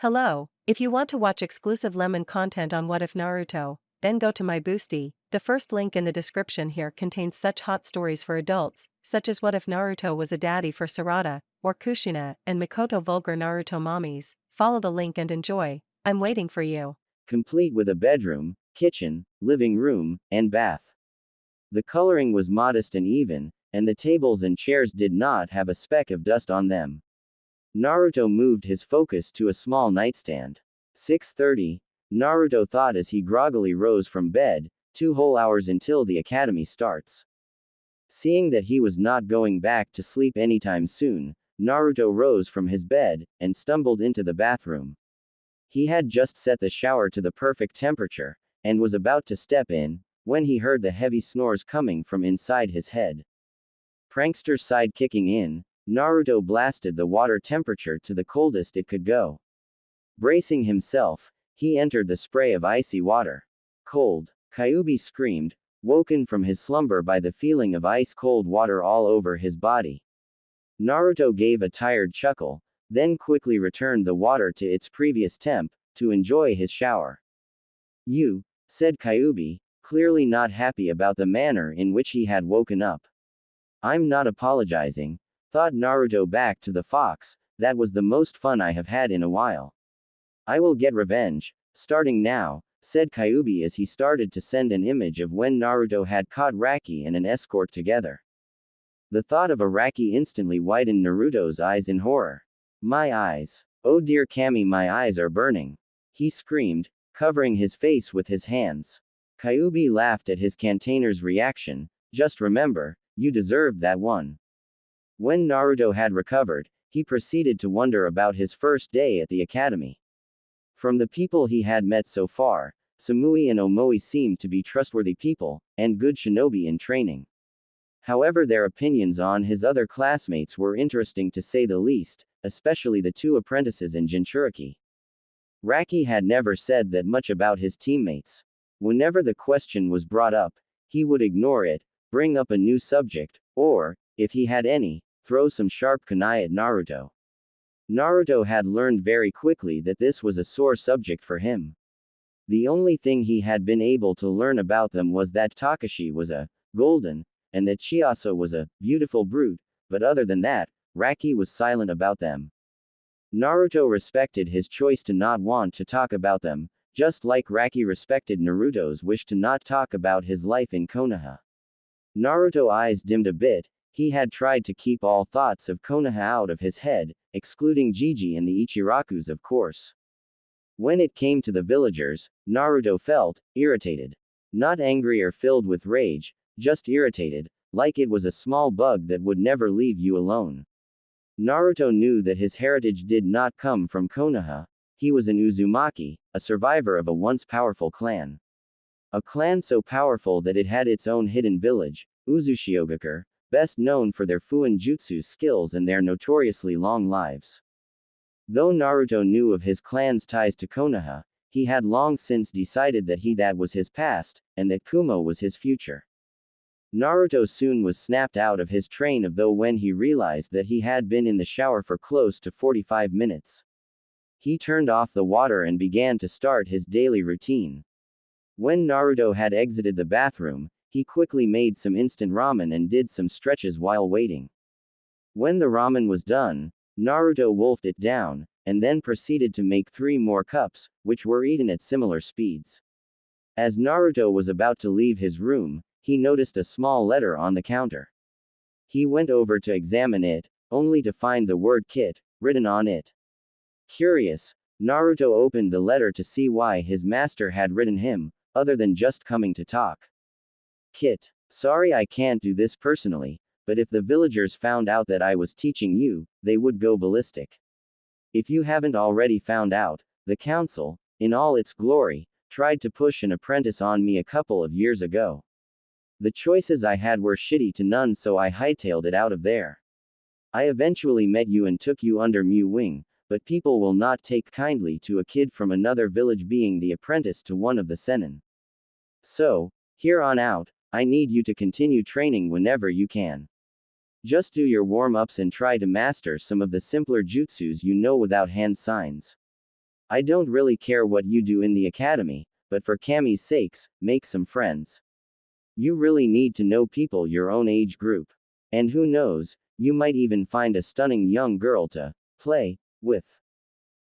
Hello, if you want to watch exclusive lemon content on What If Naruto, then go to my Boosty. The first link in the description here contains such hot stories for adults, such as What If Naruto was a daddy for Sarada, or Kushina and Mikoto Vulgar Naruto mommies. Follow the link and enjoy. I'm waiting for you. Complete with a bedroom, kitchen, living room, and bath. The coloring was modest and even, and the tables and chairs did not have a speck of dust on them. Naruto moved his focus to a small nightstand. 6:30, Naruto thought as he groggily rose from bed, 2 whole hours until the academy starts. Seeing that he was not going back to sleep anytime soon, Naruto rose from his bed, and stumbled into the bathroom. He had just set the shower to the perfect temperature, and was about to step in, when he heard the heavy snores coming from inside his head. Prankster side kicking in, Naruto blasted the water temperature to the coldest it could go. Bracing himself, he entered the spray of icy water. Cold, Kyuubi screamed, woken from his slumber by the feeling of ice-cold water all over his body. Naruto gave a tired chuckle, then quickly returned the water to its previous temp, to enjoy his shower. "You," said Kyuubi, clearly not happy about the manner in which he had woken up. "I'm not apologizing," thought Naruto back to the fox, "that was the most fun I have had in a while. I will get revenge, starting now," said Kyuubi as he started to send an image of when Naruto had caught Raki and an escort together. The thought of Araki instantly widened Naruto's eyes in horror. "My eyes. Oh dear Kami, my eyes are burning," he screamed, covering his face with his hands. Kyuubi laughed at his container's reaction. "Just remember, you deserved that one." When Naruto had recovered, he proceeded to wonder about his first day at the academy. From the people he had met so far, Samui and Omoi seemed to be trustworthy people, and good shinobi in training. However, their opinions on his other classmates were interesting to say the least, especially the 2 apprentices and Jinchuriki. Raki had never said that much about his teammates. Whenever the question was brought up, he would ignore it, bring up a new subject, or, if he had any, throw some sharp kunai at Naruto. Naruto had learned very quickly that this was a sore subject for him. The only thing he had been able to learn about them was that Takashi was a golden, and that Chiasso was a beautiful brute, but other than that, Raki was silent about them. Naruto respected his choice to not want to talk about them, just like Raki respected Naruto's wish to not talk about his life in Konoha. Naruto's eyes dimmed a bit. He had tried to keep all thoughts of Konoha out of his head, excluding Jiji and the Ichirakus of course. When it came to the villagers, Naruto felt irritated. Not angry or filled with rage, just irritated, like it was a small bug that would never leave you alone. Naruto knew that his heritage did not come from Konoha. He was an Uzumaki, a survivor of a once powerful clan. A clan so powerful that it had its own hidden village, Uzushiogakure, best known for their Fuin Jutsu skills and their notoriously long lives. Though Naruto knew of his clan's ties to Konoha, he had long since decided that was his past, and that Kumo was his future. Naruto soon was snapped out of his train of thought when he realized that he had been in the shower for close to 45 minutes. He turned off the water and began to start his daily routine. When Naruto had exited the bathroom, he quickly made some instant ramen and did some stretches while waiting. When the ramen was done, Naruto wolfed it down, and then proceeded to make 3 more cups, which were eaten at similar speeds. As Naruto was about to leave his room, he noticed a small letter on the counter. He went over to examine it, only to find the word "Kit" written on it. Curious, Naruto opened the letter to see why his master had written him, other than just coming to talk. "Kit, sorry I can't do this personally, but if the villagers found out that I was teaching you, they would go ballistic. If you haven't already found out, the council, in all its glory, tried to push an apprentice on me a couple of years ago. The choices I had were shitty to none, so I hightailed it out of there. I eventually met you and took you under my wing, but people will not take kindly to a kid from another village being the apprentice to one of the Sennin. So, here on out, I need you to continue training whenever you can. Just do your warm-ups and try to master some of the simpler jutsus you know without hand signs. I don't really care what you do in the academy, but for Cammy's sakes, make some friends. You really need to know people your own age group. And who knows, you might even find a stunning young girl to play with.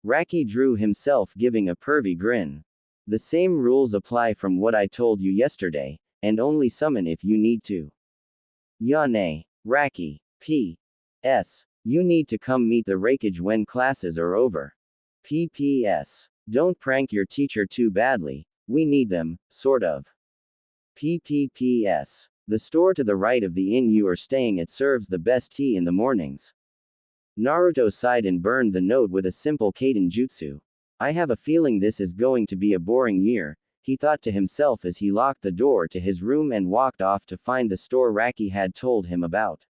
Raki drew himself, giving a pervy grin. The same rules apply from what I told you yesterday, and only summon if you need to. Yane. Raki. P.S. You need to come meet the Rakage when classes are over. P.P.S. Don't prank your teacher too badly, we need them, sort of. P.P.P.S. The store to the right of the inn you are staying at serves the best tea in the mornings. Naruto sighed and burned the note with a simple Kaden jutsu. I have a feeling this is going to be a boring year, he thought to himself as he locked the door to his room and walked off to find the store Raki had told him about.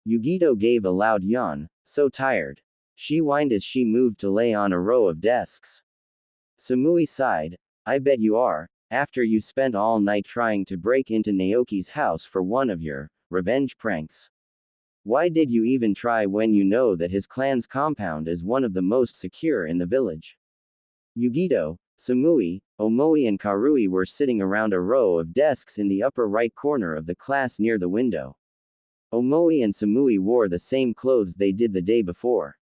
Yugito gave a loud yawn, so tired. She whined as she moved to lay on a row of desks. Samui sighed. I bet you are, after you spent all night trying to break into Naoki's house for one of your revenge pranks. Why did you even try when you know that his clan's compound is one of the most secure in the village? Yugito, Samui, Omoi and Karui were sitting around a row of desks in the upper right corner of the class near the window. Omoi and Samui wore the same clothes they did the day before.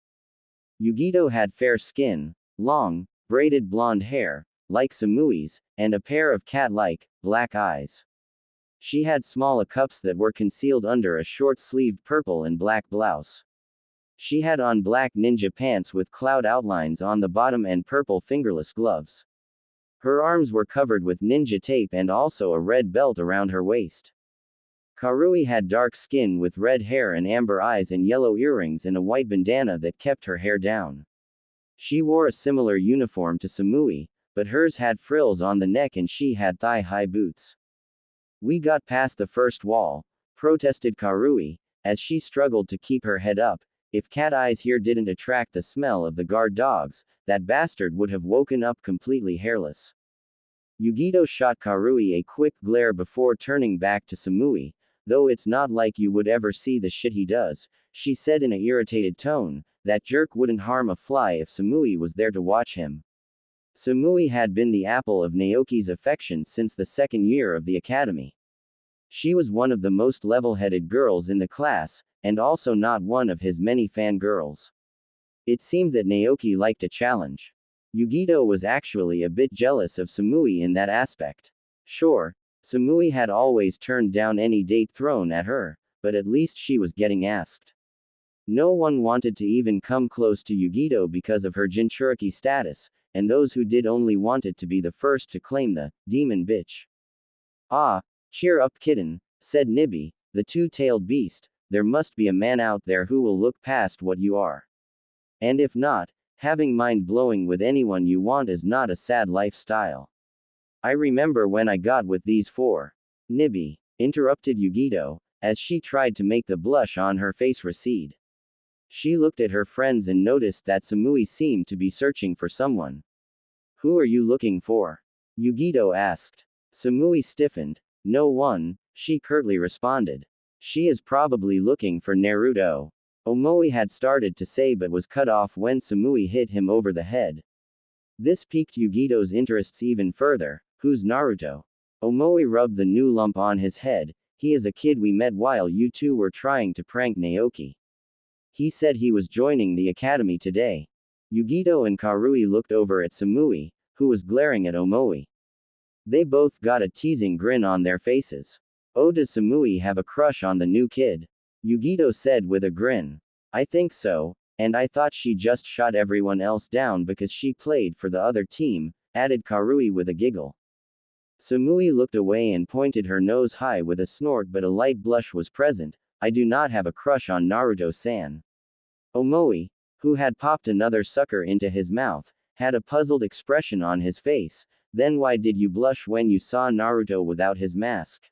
Yugito had fair skin, long, braided blonde hair, like Samui's, and a pair of cat-like, black eyes. She had small cups that were concealed under a short-sleeved purple and black blouse. She had on black ninja pants with cloud outlines on the bottom and purple fingerless gloves. Her arms were covered with ninja tape and also a red belt around her waist. Karui had dark skin with red hair and amber eyes and yellow earrings and a white bandana that kept her hair down. She wore a similar uniform to Samui, but hers had frills on the neck and she had thigh-high boots. We got past the first wall, protested Karui, as she struggled to keep her head up. If Cat Eyes here didn't attract the smell of the guard dogs, that bastard would have woken up completely hairless. Yugito shot Karui a quick glare before turning back to Samui. Though it's not like you would ever see the shit he does, she said in an irritated tone, that jerk wouldn't harm a fly if Samui was there to watch him. Samui had been the apple of Naoki's affection since the second year of the academy. She was one of the most level-headed girls in the class, and also not one of his many fangirls. It seemed that Naoki liked a challenge. Yugito was actually a bit jealous of Samui in that aspect. Sure, Samui had always turned down any date thrown at her, but at least she was getting asked. No one wanted to even come close to Yugito because of her Jinchuriki status, and those who did only wanted to be the first to claim the demon bitch. Ah, cheer up kitten, said Nibby, the two-tailed beast, there must be a man out there who will look past what you are. And if not, having mind-blowing with anyone you want is not a sad lifestyle. I remember when I got with these four. Nibby, interrupted Yugito, as she tried to make the blush on her face recede. She looked at her friends and noticed that Samui seemed to be searching for someone. Who are you looking for? Yugito asked. Samui stiffened. No one, she curtly responded. She is probably looking for Naruto. Omoi had started to say but was cut off when Samui hit him over the head. This piqued Yugito's interests even further. Who's Naruto? Omoi rubbed the new lump on his head. He is a kid we met while you two were trying to prank Naoki. He said he was joining the academy today. Yugito and Karui looked over at Samui, who was glaring at Omoi. They both got a teasing grin on their faces. Oh, does Samui have a crush on the new kid? Yugito said with a grin. I think so, and I thought she just shot everyone else down because she played for the other team, added Karui with a giggle. Samui looked away and pointed her nose high with a snort, but a light blush was present. I do not have a crush on Naruto-san. Omoi, who had popped another sucker into his mouth, had a puzzled expression on his face. Then why did you blush when you saw Naruto without his mask?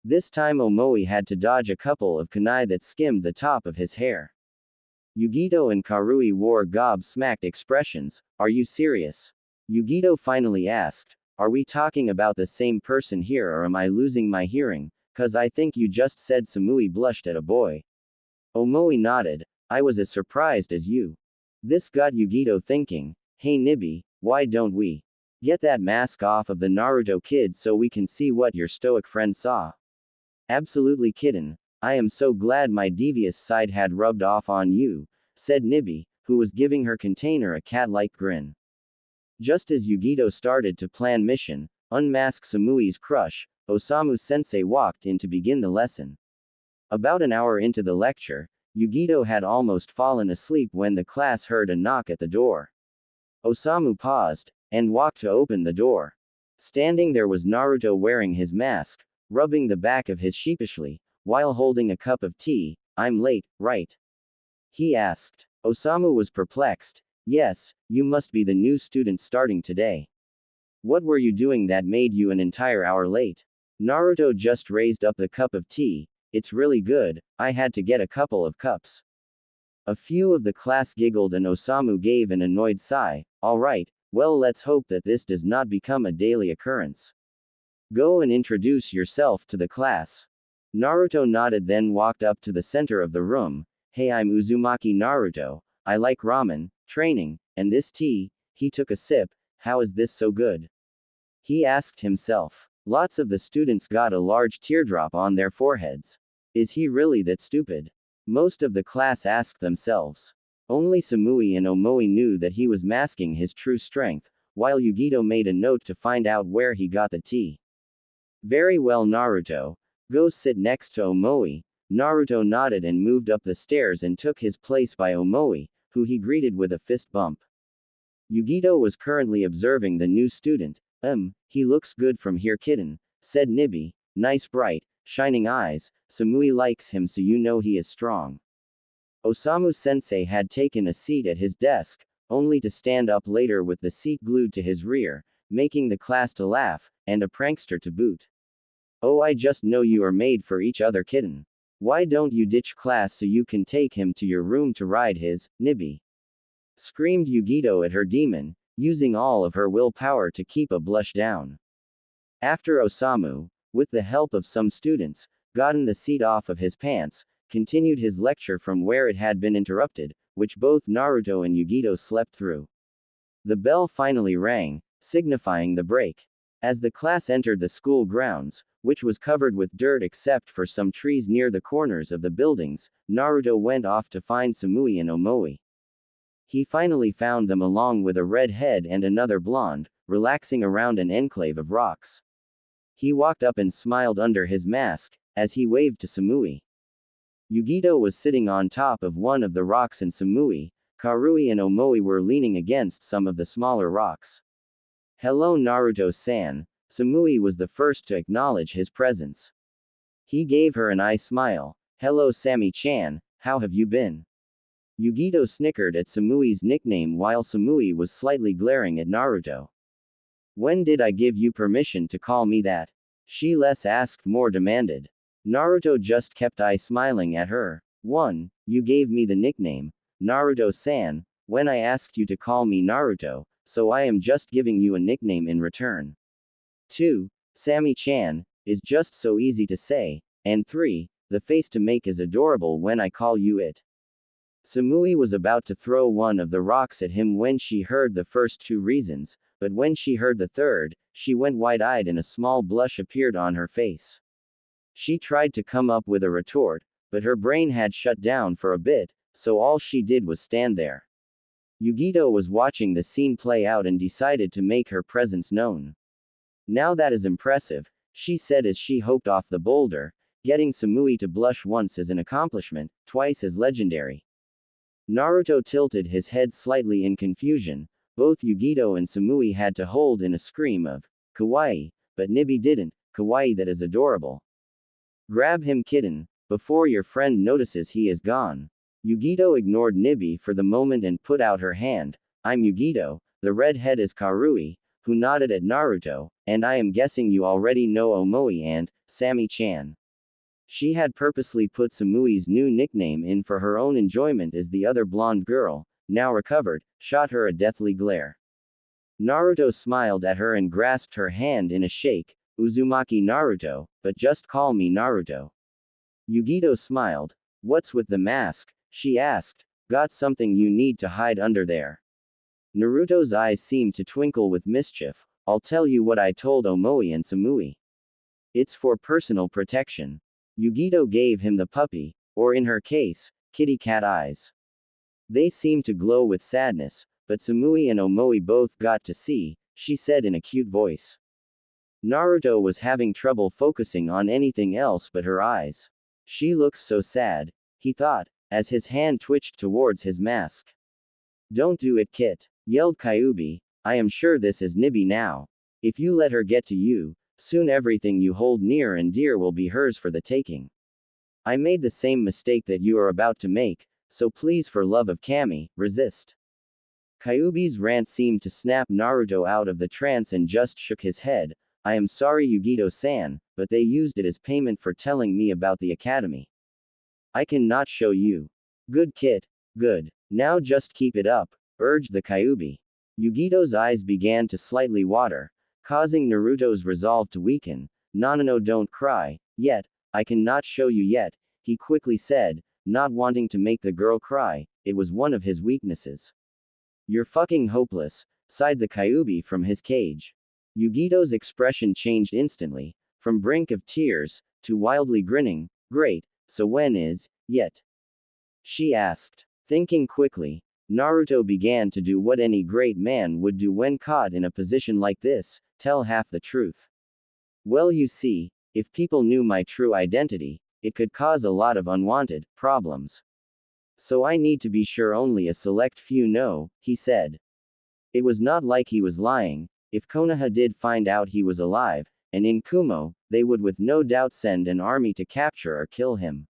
This time Omoi had to dodge a couple of kunai that skimmed the top of his hair. Yugito and Karui wore gob-smacked expressions. Are you serious? Yugito finally asked. Are we talking about the same person here or am I losing my hearing? Cause I think you just said Samui blushed at a boy. Omoi nodded. I was as surprised as you. This got Yugito thinking. Hey Nibi, why don't we get that mask off of the Naruto kid so we can see what your stoic friend saw? Absolutely kitten. I am so glad my devious side had rubbed off on you, said Nibi, who was giving her container a cat-like grin. Just as Yugito started to plan mission, unmask Samui's crush, Osamu-sensei walked in to begin the lesson. About an hour into the lecture, Yugito had almost fallen asleep when the class heard a knock at the door. Osamu paused, and walked to open the door. Standing there was Naruto wearing his mask, rubbing the back of his sheepishly, while holding a cup of tea. I'm late, right? He asked. Osamu was perplexed. Yes, you must be the new student starting today. What were you doing that made you an entire hour late? Naruto just raised up the cup of tea. It's really good, I had to get a couple of cups. A few of the class giggled and Osamu gave an annoyed sigh. Alright, well let's hope that this does not become a daily occurrence. Go and introduce yourself to the class. Naruto nodded then walked up to the center of the room. Hey, I'm Uzumaki Naruto. I like ramen, training, and this tea. He took a sip. How is this so good? He asked himself. Lots of the students got a large teardrop on their foreheads. Is he really that stupid? Most of the class asked themselves. Only Samui and Omoi knew that he was masking his true strength, while Yugito made a note to find out where he got the tea. Very well Naruto. Go sit next to Omoi. Naruto nodded and moved up the stairs and took his place by Omoi, who he greeted with a fist bump. Yugito was currently observing the new student. He looks good from here kitten, said Nibi. Nice bright, shining eyes. Samui likes him so you know he is strong. Osamu-sensei had taken a seat at his desk, only to stand up later with the seat glued to his rear, making the class to laugh, and a prankster to boot. Oh, I just know you are made for each other kitten. Why don't you ditch class so you can take him to your room to ride his, Nibi? Screamed Yugito at her demon, using all of her willpower to keep a blush down. After Osamu, with the help of some students, gotten the seat off of his pants, continued his lecture from where it had been interrupted, which both Naruto and Yugito slept through. The bell finally rang, signifying the break. As the class entered the school grounds, which was covered with dirt except for some trees near the corners of the buildings, Naruto went off to find Samui and Omoi. He finally found them along with a red head and another blonde, relaxing around an enclave of rocks. He walked up and smiled under his mask, as he waved to Samui. Yugito was sitting on top of one of the rocks and Samui, Karui and Omoi were leaning against some of the smaller rocks. Hello Naruto-san. Samui was the first to acknowledge his presence. He gave her an eye smile. Hello Sami-chan, how have you been? Yugito snickered at Samui's nickname while Samui was slightly glaring at Naruto. When did I give you permission to call me that? She less asked more demanded. Naruto just kept eye smiling at her. 1. You gave me the nickname, Naruto-san, when I asked you to call me Naruto, so I am just giving you a nickname in return. 2. Sami-chan, is just so easy to say, and 3. The face to make is adorable when I call you it. Samui was about to throw one of the rocks at him when she heard the first two reasons, but when she heard the third, she went wide-eyed and a small blush appeared on her face. She tried to come up with a retort, but her brain had shut down for a bit, so all she did was stand there. Yugito was watching the scene play out and decided to make her presence known. Now that is impressive, she said as she hopped off the boulder. Getting Samui to blush once is an accomplishment, twice as legendary. Naruto tilted his head slightly in confusion. Both Yugito and Samui had to hold in a scream of kawaii, but Nibi didn't. Kawaii, that is adorable. Grab him kitten, before your friend notices he is gone. Yugito ignored Nibi for the moment and put out her hand. I'm Yugito, the red head is Karui, who nodded at Naruto, and I am guessing you already know Omoi and Sami-chan. She had purposely put Samui's new nickname in for her own enjoyment as the other blonde girl, now recovered, shot her a deathly glare. Naruto smiled at her and grasped her hand in a shake. Uzumaki Naruto, but just call me Naruto. Yugito smiled. What's with the mask? She asked. Got something you need to hide under there? Naruto's eyes seemed to twinkle with mischief. I'll tell you what I told Omoi and Samui. It's for personal protection. Yugito gave him the puppy, or in her case, kitty cat eyes. They seemed to glow with sadness, but Samui and Omoi both got to see, she said in a cute voice. Naruto was having trouble focusing on anything else but her eyes. She looks so sad, he thought, as his hand twitched towards his mask. Don't do it, Kit, yelled Kyuubi. I am sure this is Nibi now. If you let her get to you, soon everything you hold near and dear will be hers for the taking. I made the same mistake that you are about to make, so please for love of Kami, resist. Kyuubi's rant seemed to snap Naruto out of the trance and just shook his head. I am sorry Yugito-san, but they used it as payment for telling me about the academy. I cannot show you. Good Kit, good. Now just keep it up, urged the Kyuubi. Yugito's eyes began to slightly water, causing Naruto's resolve to weaken. No, don't cry, yet, I cannot show you yet, he quickly said, not wanting to make the girl cry, it was one of his weaknesses. You're fucking hopeless, sighed the Kyuubi from his cage. Yugito's expression changed instantly, from brink of tears, to wildly grinning. Great, so when is, yet? She asked. Thinking quickly, Naruto began to do what any great man would do when caught in a position like this, tell half the truth. Well, you see, if people knew my true identity, it could cause a lot of unwanted problems. So I need to be sure only a select few know, he said. It was not like he was lying. If Konoha did find out he was alive, and in Kumo, they would with no doubt send an army to capture or kill him.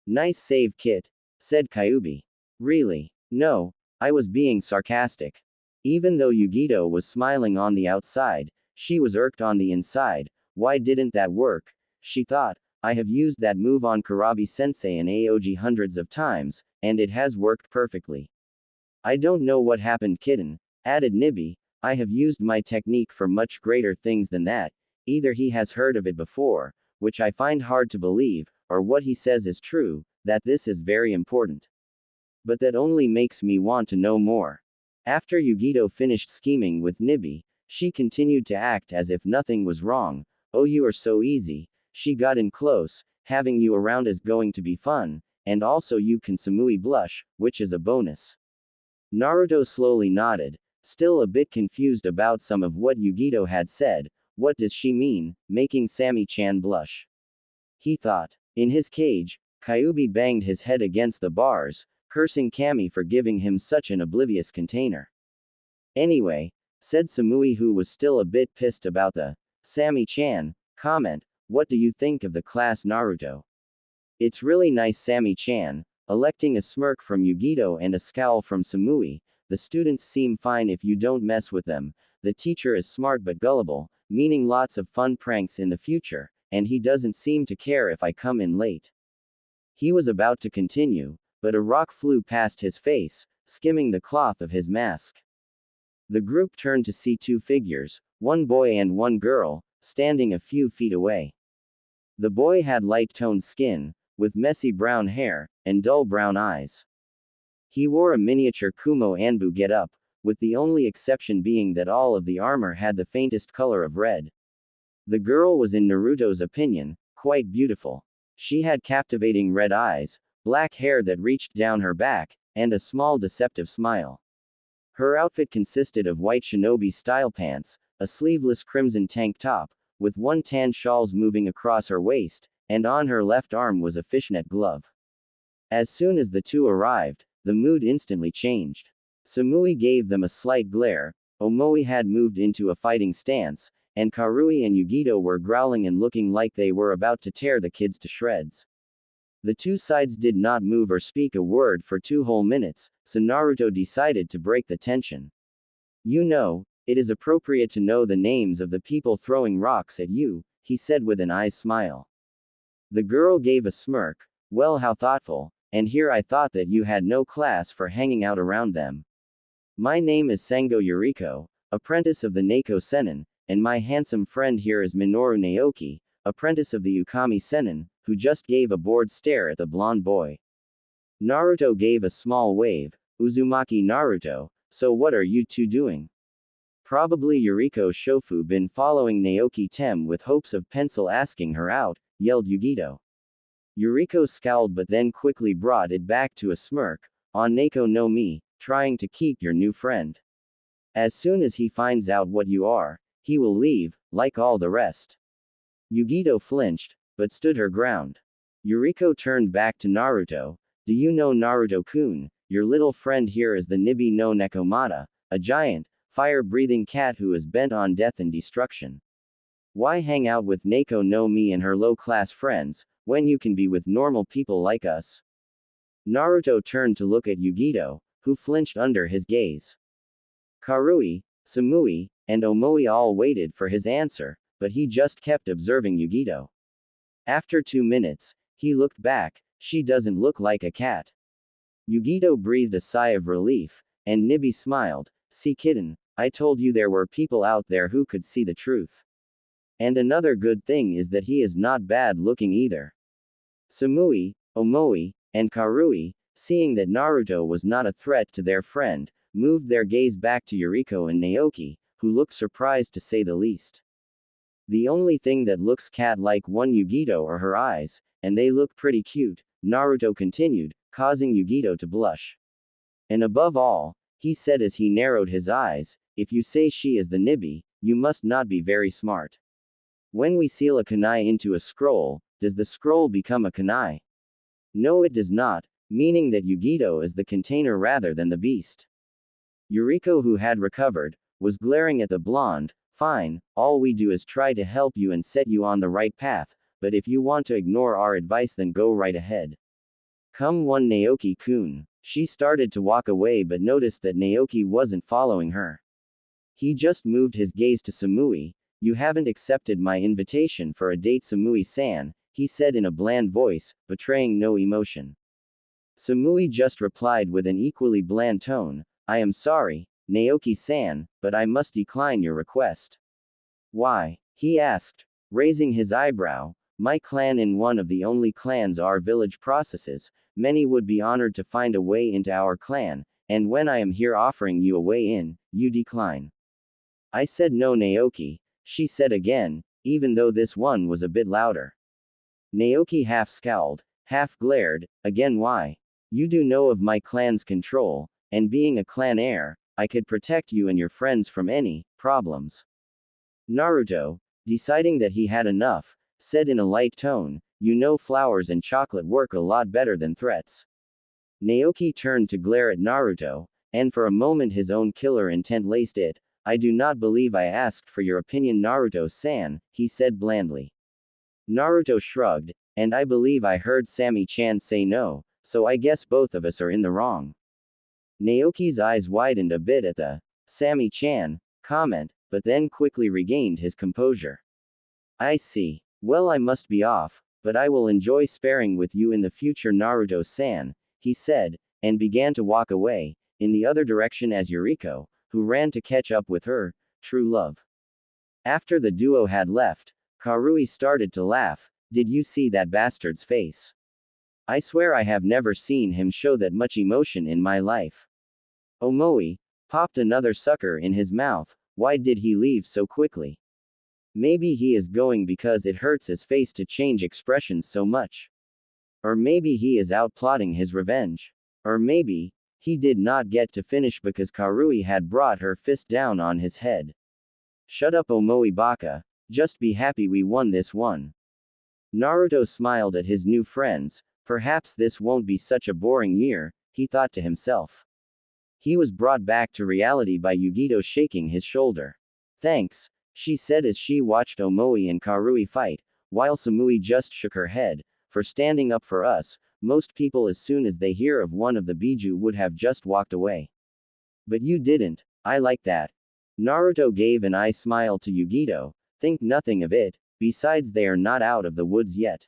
Nice save, Kit, said Kyuubi. Really? No, I was being sarcastic. Even though Yugito was smiling on the outside, she was irked on the inside. Why didn't that work? She thought, I have used that move on Kurabi-sensei and Aoji hundreds of times, and it has worked perfectly. I don't know what happened, kitten, added Nibi. I have used my technique for much greater things than that. Either he has heard of it before, which I find hard to believe, or what he says is true, that this is very important. But that only makes me want to know more. After Yugito finished scheming with Nibi, she continued to act as if nothing was wrong. Oh, you are so easy. She got in close. Having you around is going to be fun, and also you can Samui blush, which is a bonus. Naruto slowly nodded, still a bit confused about some of what Yugito had said. What does she mean, making Sammy-chan blush? He thought. In his cage, Kyuubi banged his head against the bars, cursing Kami for giving him such an oblivious container. Anyway, said Samui, who was still a bit pissed about the Sammy-chan comment, what do you think of the class Naruto? It's really nice, Sammy-chan, electing a smirk from Yugito and a scowl from Samui. The students seem fine if you don't mess with them. The teacher is smart but gullible, meaning lots of fun pranks in the future, and he doesn't seem to care if I come in late. He was about to continue, but a rock flew past his face, skimming the cloth of his mask. The group turned to see two figures, one boy and one girl, standing a few feet away. The boy had light-toned skin, with messy brown hair, and dull brown eyes. He wore a miniature Kumo Anbu get-up, with the only exception being that all of the armor had the faintest color of red. The girl was, in Naruto's opinion, quite beautiful. She had captivating red eyes, black hair that reached down her back, and a small deceptive smile. Her outfit consisted of white shinobi-style pants, a sleeveless crimson tank top, with one tan shawl moving across her waist, and on her left arm was a fishnet glove. As soon as the two arrived, the mood instantly changed. Samui gave them a slight glare. Omoi had moved into a fighting stance, and Karui and Yugito were growling and looking like they were about to tear the kids to shreds. The two sides did not move or speak a word for 2 whole minutes, so Naruto decided to break the tension. You know, it is appropriate to know the names of the people throwing rocks at you, he said with an eyes smile. The girl gave a smirk. Well, how thoughtful, and here I thought that you had no class for hanging out around them. My name is Sango Yuriko, apprentice of the Neko Sennin, and my handsome friend here is Minoru Naoki, apprentice of the Ukami Sennin, who just gave a bored stare at the blonde boy. Naruto gave a small wave. Uzumaki Naruto, So what are you two doing? Probably Yuriko Shofu been following Naoki Tem with hopes of pencil asking her out, yelled Yugito. Yuriko scowled but then quickly brought it back to a smirk, on Neko no Mi, trying to keep your new friend. As soon as he finds out what you are, he will leave, like all the rest. Yugito flinched, but stood her ground. Yuriko turned back to Naruto. Do you know Naruto-kun? Your little friend here is the Nibi no Nekomata, a giant, fire-breathing cat who is bent on death and destruction. Why hang out with Neko no Mi and her low-class friends, when you can be with normal people like us? Naruto turned to look at Yugito, who flinched under his gaze. Karui, Samui, and Omoi all waited for his answer, but he just kept observing Yugito. After 2 minutes, he looked back. She doesn't look like a cat. Yugito breathed a sigh of relief, and Nibi smiled. See kitten, I told you there were people out there who could see the truth. And another good thing is that he is not bad looking either. Samui, Omoi, and Karui, seeing that Naruto was not a threat to their friend, moved their gaze back to Yuriko and Naoki, who looked surprised to say the least. The only thing that looks cat-like one Yugito are her eyes, and they look pretty cute, Naruto continued, causing Yugito to blush. And above all, he said as he narrowed his eyes, if you say she is the Nibi, you must not be very smart. When we seal a kunai into a scroll, does the scroll become a kunai? No, it does not, meaning that Yugito is the container rather than the beast. Yuriko, who had recovered, was glaring at the blonde. Fine, all we do is try to help you and set you on the right path, but if you want to ignore our advice then go right ahead. Come one Naoki-kun. She started to walk away but noticed that Naoki wasn't following her. He just moved his gaze to Samui. You haven't accepted my invitation for a date, Samui-san, he said in a bland voice, betraying no emotion. Samui just replied with an equally bland tone, I am sorry, Naoki-san, but I must decline your request. Why? He asked, raising his eyebrow. My clan in one of the only clans our village processes, many would be honored to find a way into our clan, and when I am here offering you a way in, you decline. I said no, Naoki, she said again, even though this one was a bit louder. Naoki half scowled, half glared, again why? You do know of my clan's control, and being a clan heir, I could protect you and your friends from any problems. Naruto, deciding that he had enough, said in a light tone, you know flowers and chocolate work a lot better than threats. Naoki turned to glare at Naruto, and for a moment his own killer intent laced it. I do not believe I asked for your opinion, Naruto-san, he said blandly. Naruto shrugged, and I believe I heard Sammy-chan say no, so I guess both of us are in the wrong. Naoki's eyes widened a bit at the Sammy-chan comment, but then quickly regained his composure. I see. Well, I must be off, but I will enjoy sparring with you in the future, Naruto-san, he said, and began to walk away, in the other direction as Yuriko, who ran to catch up with her true love. After the duo had left, Karui started to laugh. Did you see that bastard's face? I swear I have never seen him show that much emotion in my life. Omoi popped another sucker in his mouth. Why did he leave so quickly? Maybe he is going because it hurts his face to change expressions so much. Or maybe he is out plotting his revenge. Or maybe he did not get to finish because Karui had brought her fist down on his head. Shut up, Omoi Baka. Just be happy we won this one. Naruto smiled at his new friends. Perhaps this won't be such a boring year, he thought to himself. He was brought back to reality by Yugito shaking his shoulder. Thanks, she said as she watched Omoi and Karui fight, while Samui just shook her head, for standing up for us. Most people as soon as they hear of one of the Biju would have just walked away. But you didn't, I like that. Naruto gave an eye smile to Yugito, think nothing of it, besides they are not out of the woods yet.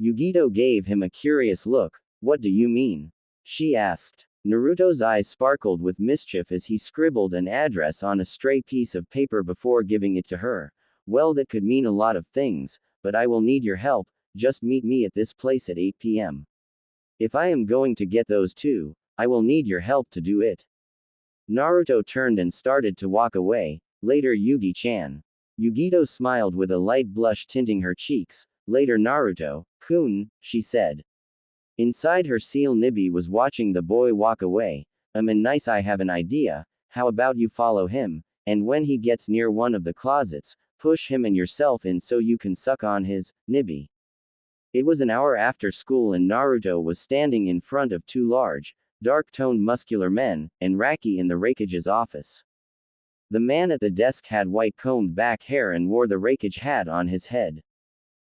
Yugito gave him a curious look, what do you mean? She asked. Naruto's eyes sparkled with mischief as he scribbled an address on a stray piece of paper before giving it to her. Well, that could mean a lot of things, but I will need your help, just meet me at this place at 8 p.m. If I am going to get those two, I will need your help to do it. Naruto turned and started to walk away, later Yugi-chan. Yugito smiled with a light blush tinting her cheeks, later Naruto-kun, she said. Inside her seal Nibi was watching the boy walk away. Nice, I have an idea, how about you follow him, and when he gets near one of the closets, push him and yourself in so you can suck on his Nibi. It was an hour after school and Naruto was standing in front of two large, dark-toned muscular men, and Raki in the Raikage's office. The man at the desk had white combed back hair and wore the Raikage hat on his head.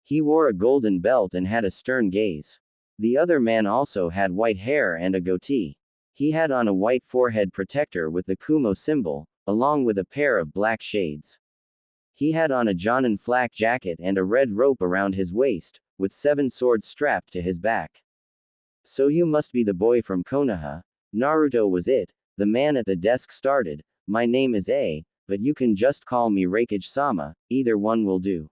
He wore a golden belt and had a stern gaze. The other man also had white hair and a goatee. He had on a white forehead protector with the Kumo symbol, along with a pair of black shades. He had on a Jonin flak jacket and a red rope around his waist, with 7 swords strapped to his back. So you must be the boy from Konoha. Naruto was it, the man at the desk started. My name is A, but you can just call me Raikage-sama, either one will do.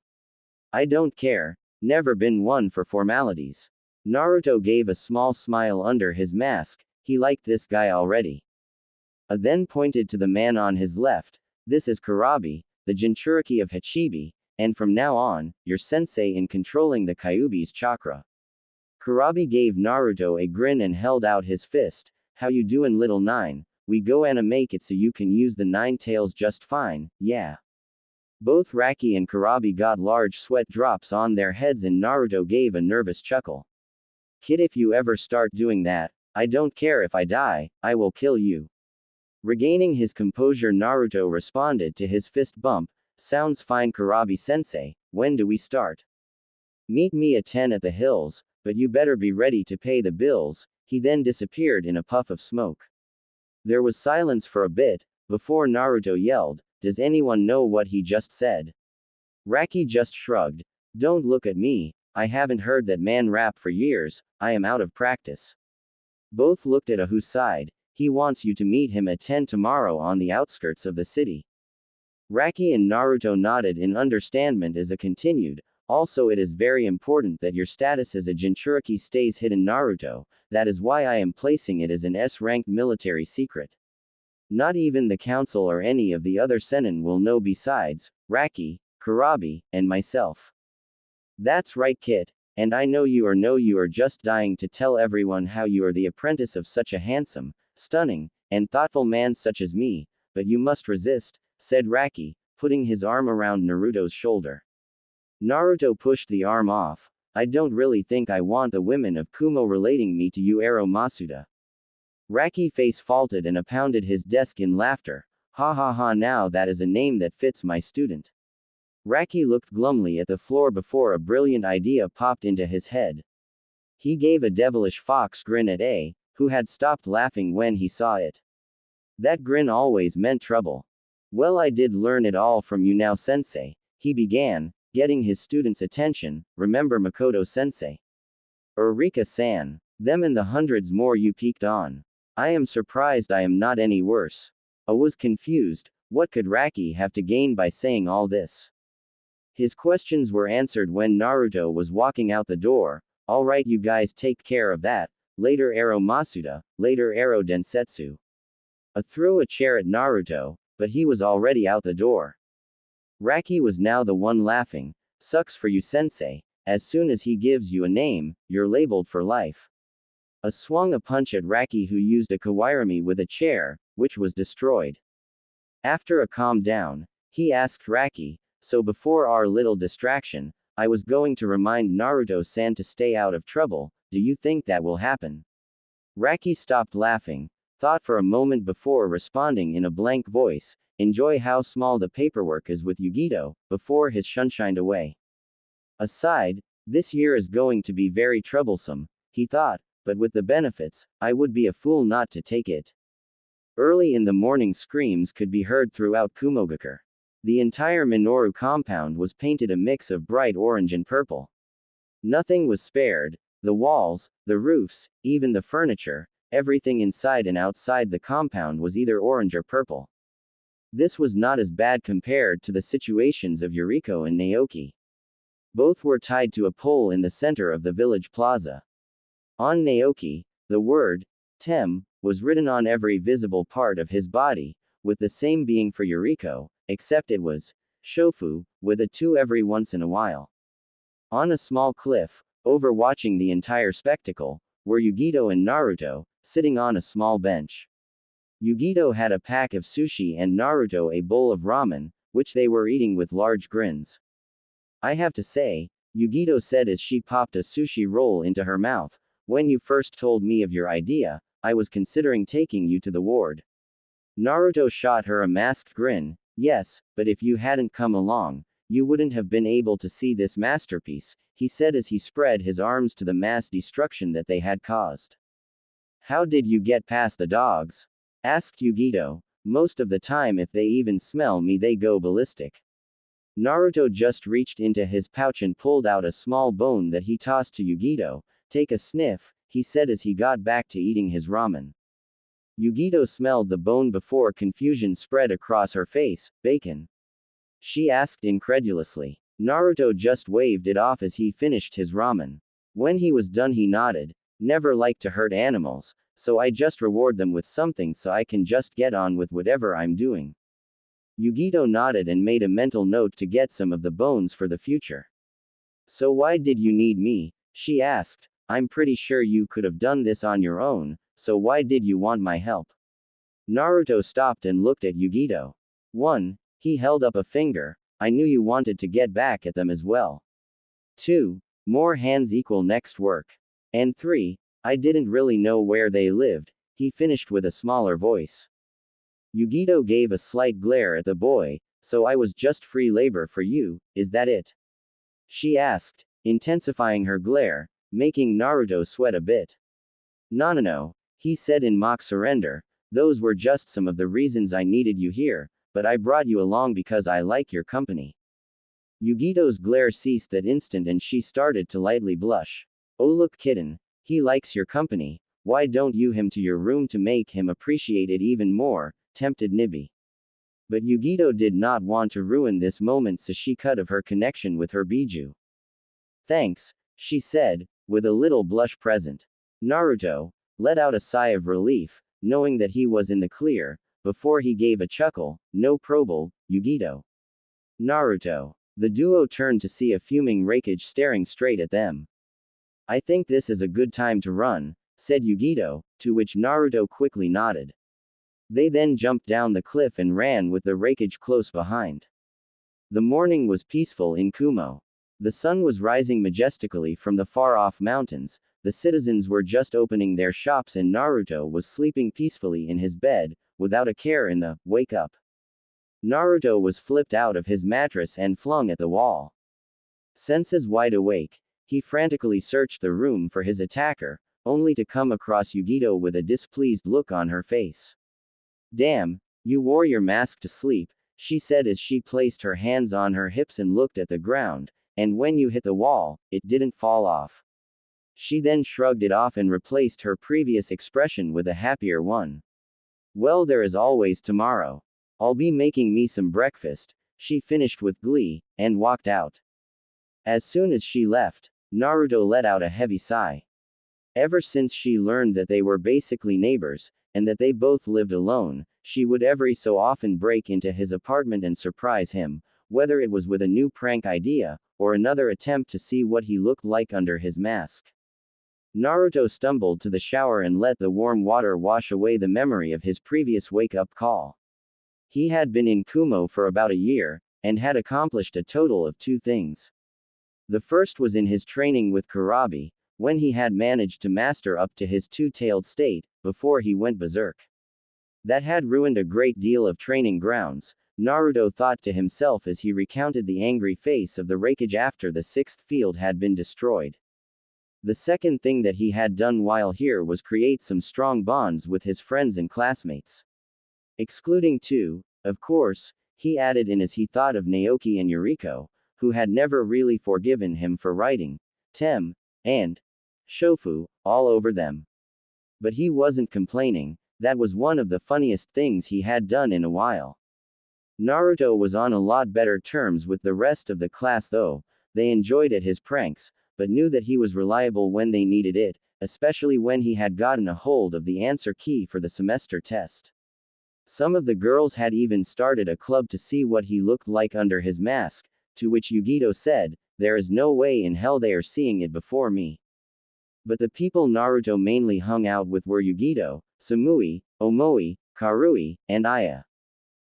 I don't care, never been one for formalities. Naruto gave a small smile under his mask, he liked this guy already. A then pointed to the man on his left, this is Kurabi, the Jinchuriki of Hachibi, and from now on, your sensei in controlling the Kyuubi's chakra. Kurabi gave Naruto a grin and held out his fist, how you doin' little nine, we go and make it so you can use the 9 tails just fine, yeah. Both Raki and Kurabi got large sweat drops on their heads and Naruto gave a nervous chuckle. Kid, if you ever start doing that, I don't care if I die, I will kill you. Regaining his composure, Naruto responded to his fist bump, sounds fine Kurabi-sensei, when do we start? Meet me at 10 at the hills, but you better be ready to pay the bills. He then disappeared in a puff of smoke. There was silence for a bit, before Naruto yelled, does anyone know what he just said? Raki just shrugged, don't look at me, I haven't heard that man rap for years, I am out of practice. Both looked at Ahu's side, he wants you to meet him at 10 tomorrow on the outskirts of the city. Raki and Naruto nodded in understanding as a continued, also it is very important that your status as a Jinchuriki stays hidden Naruto, that is why I am placing it as an S-ranked military secret. Not even the council or any of the other Sennin will know besides, Raki, Kurabi, and myself. That's right Kit, and I know you are just dying to tell everyone how you are the apprentice of such a handsome, stunning, and thoughtful man such as me, but you must resist, said Raki, putting his arm around Naruto's shoulder. Naruto pushed the arm off, I don't really think I want the women of Kumo relating me to you Ero Masuda. Raki face faulted and pounded his desk in laughter, ha ha ha now that is a name that fits my student. Raki looked glumly at the floor before a brilliant idea popped into his head. He gave a devilish fox grin at A, who had stopped laughing when he saw it. That grin always meant trouble. Well, I did learn it all from you now sensei, he began, getting his student's attention, remember Makoto sensei? Eureka-san, them and the hundreds more you peeked on. I am surprised I am not any worse. I was confused, what could Raki have to gain by saying all this? His questions were answered when Naruto was walking out the door, alright you guys take care of that, later Ero Masuda, later Ero Densetsu. I threw a chair at Naruto, but he was already out the door. Raki was now the one laughing, sucks for you sensei, as soon as he gives you a name, you're labeled for life. I swung a punch at Raki who used a kawairimi with a chair, which was destroyed. After a calm down, he asked Raki, so before our little distraction, I was going to remind Naruto-san to stay out of trouble, do you think that will happen? Raki stopped laughing, thought for a moment before responding in a blank voice, enjoy how small the paperwork is with Yugito, before his shunshined away. Aside, this year is going to be very troublesome, he thought, but with the benefits, I would be a fool not to take it. Early in the morning screams could be heard throughout Kumogakure. The entire Minoru compound was painted a mix of bright orange and purple. Nothing was spared, the walls, the roofs, even the furniture, everything inside and outside the compound was either orange or purple. This was not as bad compared to the situations of Yuriko and Naoki. Both were tied to a pole in the center of the village plaza. On Naoki, the word, tem, was written on every visible part of his body, with the same being for Yuriko, except it was Shofu, with a 2 every once in a while. On a small cliff, overwatching the entire spectacle, were Yugito and Naruto, sitting on a small bench. Yugito had a pack of sushi and Naruto a bowl of ramen, which they were eating with large grins. I have to say, Yugito said as she popped a sushi roll into her mouth, when you first told me of your idea, I was considering taking you to the ward. Naruto shot her a masked grin. Yes, but if you hadn't come along, you wouldn't have been able to see this masterpiece, he said as he spread his arms to the mass destruction that they had caused. How did you get past the dogs? Asked Yugito. Most of the time if they even smell me they go ballistic. Naruto just reached into his pouch and pulled out a small bone that he tossed to Yugito. Take a sniff, he said as he got back to eating his ramen. Yugito smelled the bone before confusion spread across her face. Bacon? She asked incredulously. Naruto just waved it off as he finished his ramen. When he was done he nodded. Never liked to hurt animals, so I just reward them with something so I can just get on with whatever I'm doing. Yugito nodded and made a mental note to get some of the bones for the future. So why did you need me? She asked. I'm pretty sure you could have done this on your own, so why did you want my help? Naruto stopped and looked at Yugito. 1. He held up a finger. I knew you wanted to get back at them as well. 2. More hands equal next work. And 3. I didn't really know where they lived, he finished with a smaller voice. Yugito gave a slight glare at the boy. So I was just free labor for you, is that it? She asked, intensifying her glare, making Naruto sweat a bit. No, he said in mock surrender, those were just some of the reasons I needed you here, but I brought you along because I like your company. Yugito's glare ceased that instant and she started to lightly blush. Oh look kitten, he likes your company, why don't you him to your room to make him appreciate it even more, tempted Nibi. But Yugito did not want to ruin this moment so she cut of her connection with her Biju. Thanks, she said, with a little blush present. Naruto let out a sigh of relief, knowing that he was in the clear, before he gave a chuckle. No probable, Yugito. Naruto. The duo turned to see a fuming Raikage staring straight at them. I think this is a good time to run, said Yugito, to which Naruto quickly nodded. They then jumped down the cliff and ran with the Raikage close behind. The morning was peaceful in Kumo. The sun was rising majestically from the far-off mountains, the citizens were just opening their shops and Naruto was sleeping peacefully in his bed, without a care in the wake up. Naruto was flipped out of his mattress and flung at the wall. Senses wide awake, he frantically searched the room for his attacker, only to come across Yugito with a displeased look on her face. Damn, you wore your mask to sleep, she said as she placed her hands on her hips and looked at the ground, and when you hit the wall, it didn't fall off. She then shrugged it off and replaced her previous expression with a happier one. Well, there is always tomorrow. I'll be making me some breakfast, she finished with glee, and walked out. As soon as she left, Naruto let out a heavy sigh. Ever since she learned that they were basically neighbors, and that they both lived alone, she would every so often break into his apartment and surprise him, whether it was with a new prank idea, or another attempt to see what he looked like under his mask. Naruto stumbled to the shower and let the warm water wash away the memory of his previous wake-up call. He had been in Kumo for about a year, and had accomplished a total of 2 things. The first was in his training with Kurabi, when he had managed to master up to his 2-tailed state, before he went berserk. That had ruined a great deal of training grounds, Naruto thought to himself as he recounted the angry face of the Raikage after the 6th field had been destroyed. The second thing that he had done while here was create some strong bonds with his friends and classmates. Excluding 2, of course, he added in as he thought of Naoki and Yuriko, who had never really forgiven him for writing Tem and Shofu all over them. But he wasn't complaining, that was one of the funniest things he had done in a while. Naruto was on a lot better terms with the rest of the class though, they enjoyed at his pranks, but knew that he was reliable when they needed it, especially when he had gotten a hold of the answer key for the semester test. Some of the girls had even started a club to see what he looked like under his mask, to which Yugito said, "There is no way in hell they are seeing it before me." But the people Naruto mainly hung out with were Yugito, Samui, Omoi, Karui, and Aya.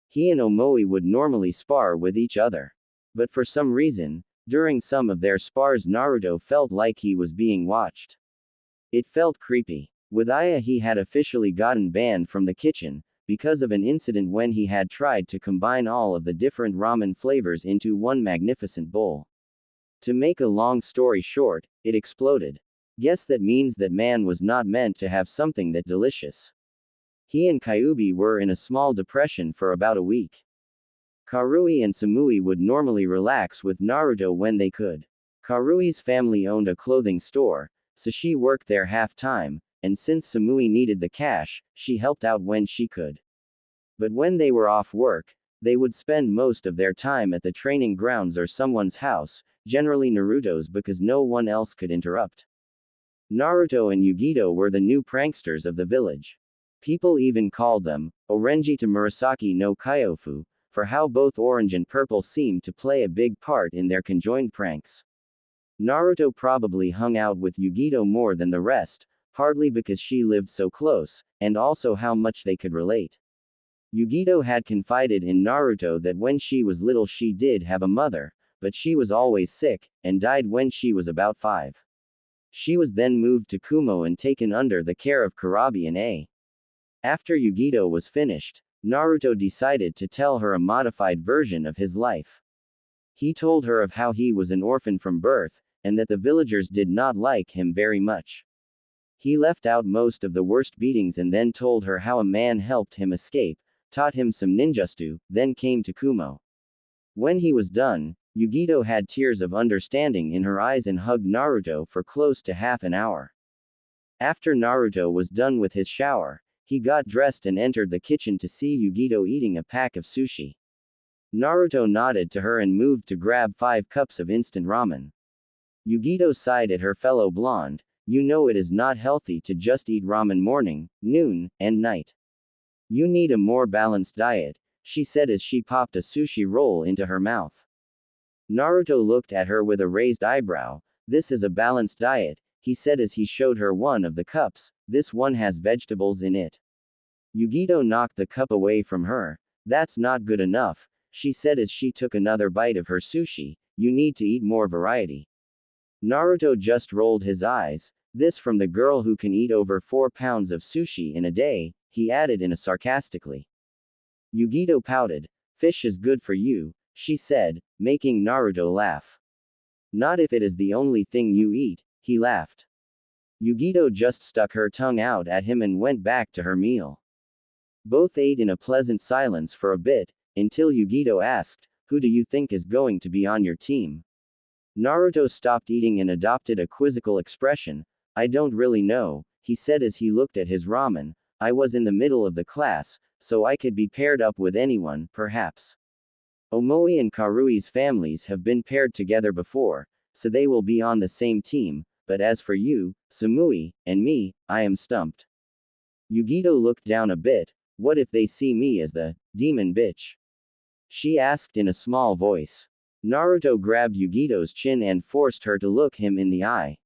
He and Omoi would normally spar with each other. But for some reason, during some of their spars Naruto felt like he was being watched. It felt creepy. With Aya he had officially gotten banned from the kitchen, because of an incident when he had tried to combine all of the different ramen flavors into one magnificent bowl. To make a long story short, it exploded. Guess that means that man was not meant to have something that delicious. He and Kyuubi were in a small depression for about a week. Karui and Samui would normally relax with Naruto when they could. Karui's family owned a clothing store, so she worked there half-time, and since Samui needed the cash, she helped out when she could. But when they were off work, they would spend most of their time at the training grounds or someone's house, generally Naruto's because no one else could interrupt. Naruto and Yugito were the new pranksters of the village. People even called them, Orenji to Murasaki no Kyofu, for how both orange and purple seemed to play a big part in their conjoined pranks. Naruto probably hung out with Yugito more than the rest, partly because she lived so close, and also how much they could relate. Yugito had confided in Naruto that when she was little she did have a mother, but she was always sick, and died when she was about 5. She was then moved to Kumo and taken under the care of Kurabi and A. After Yugito was finished, Naruto decided to tell her a modified version of his life. He told her of how he was an orphan from birth, and that the villagers did not like him very much. He left out most of the worst beatings and then told her how a man helped him escape, taught him some ninjutsu, then came to Kumo. When he was done, Yugito had tears of understanding in her eyes and hugged Naruto for close to half an hour. After Naruto was done with his shower, he got dressed and entered the kitchen to see Yugito eating a pack of sushi. Naruto nodded to her and moved to grab 5 cups of instant ramen. Yugito sighed at her fellow blonde, "You know it is not healthy to just eat ramen morning, noon, and night. You need a more balanced diet," she said as she popped a sushi roll into her mouth. Naruto looked at her with a raised eyebrow. "This is a balanced diet," he said as he showed her one of the cups. "This one has vegetables in it." Yugito knocked the cup away from her. "That's not good enough," she said as she took another bite of her sushi. "You need to eat more variety." Naruto just rolled his eyes. "This from the girl who can eat over 4 pounds of sushi in a day," he added in a sarcastically. Yugito pouted. "Fish is good for you," she said, making Naruto laugh. "Not if it is the only thing you eat," he laughed. Yugito just stuck her tongue out at him and went back to her meal. Both ate in a pleasant silence for a bit, until Yugito asked, "Who do you think is going to be on your team?" Naruto stopped eating and adopted a quizzical expression. "I don't really know," he said as he looked at his ramen. "I was in the middle of the class, so I could be paired up with anyone, perhaps. Omoi and Karui's families have been paired together before, so they will be on the same team, but as for you, Samui, and me, I am stumped." Yugito looked down a bit. "What if they see me as the demon bitch?" she asked in a small voice. Naruto grabbed Yugito's chin and forced her to look him in the eye.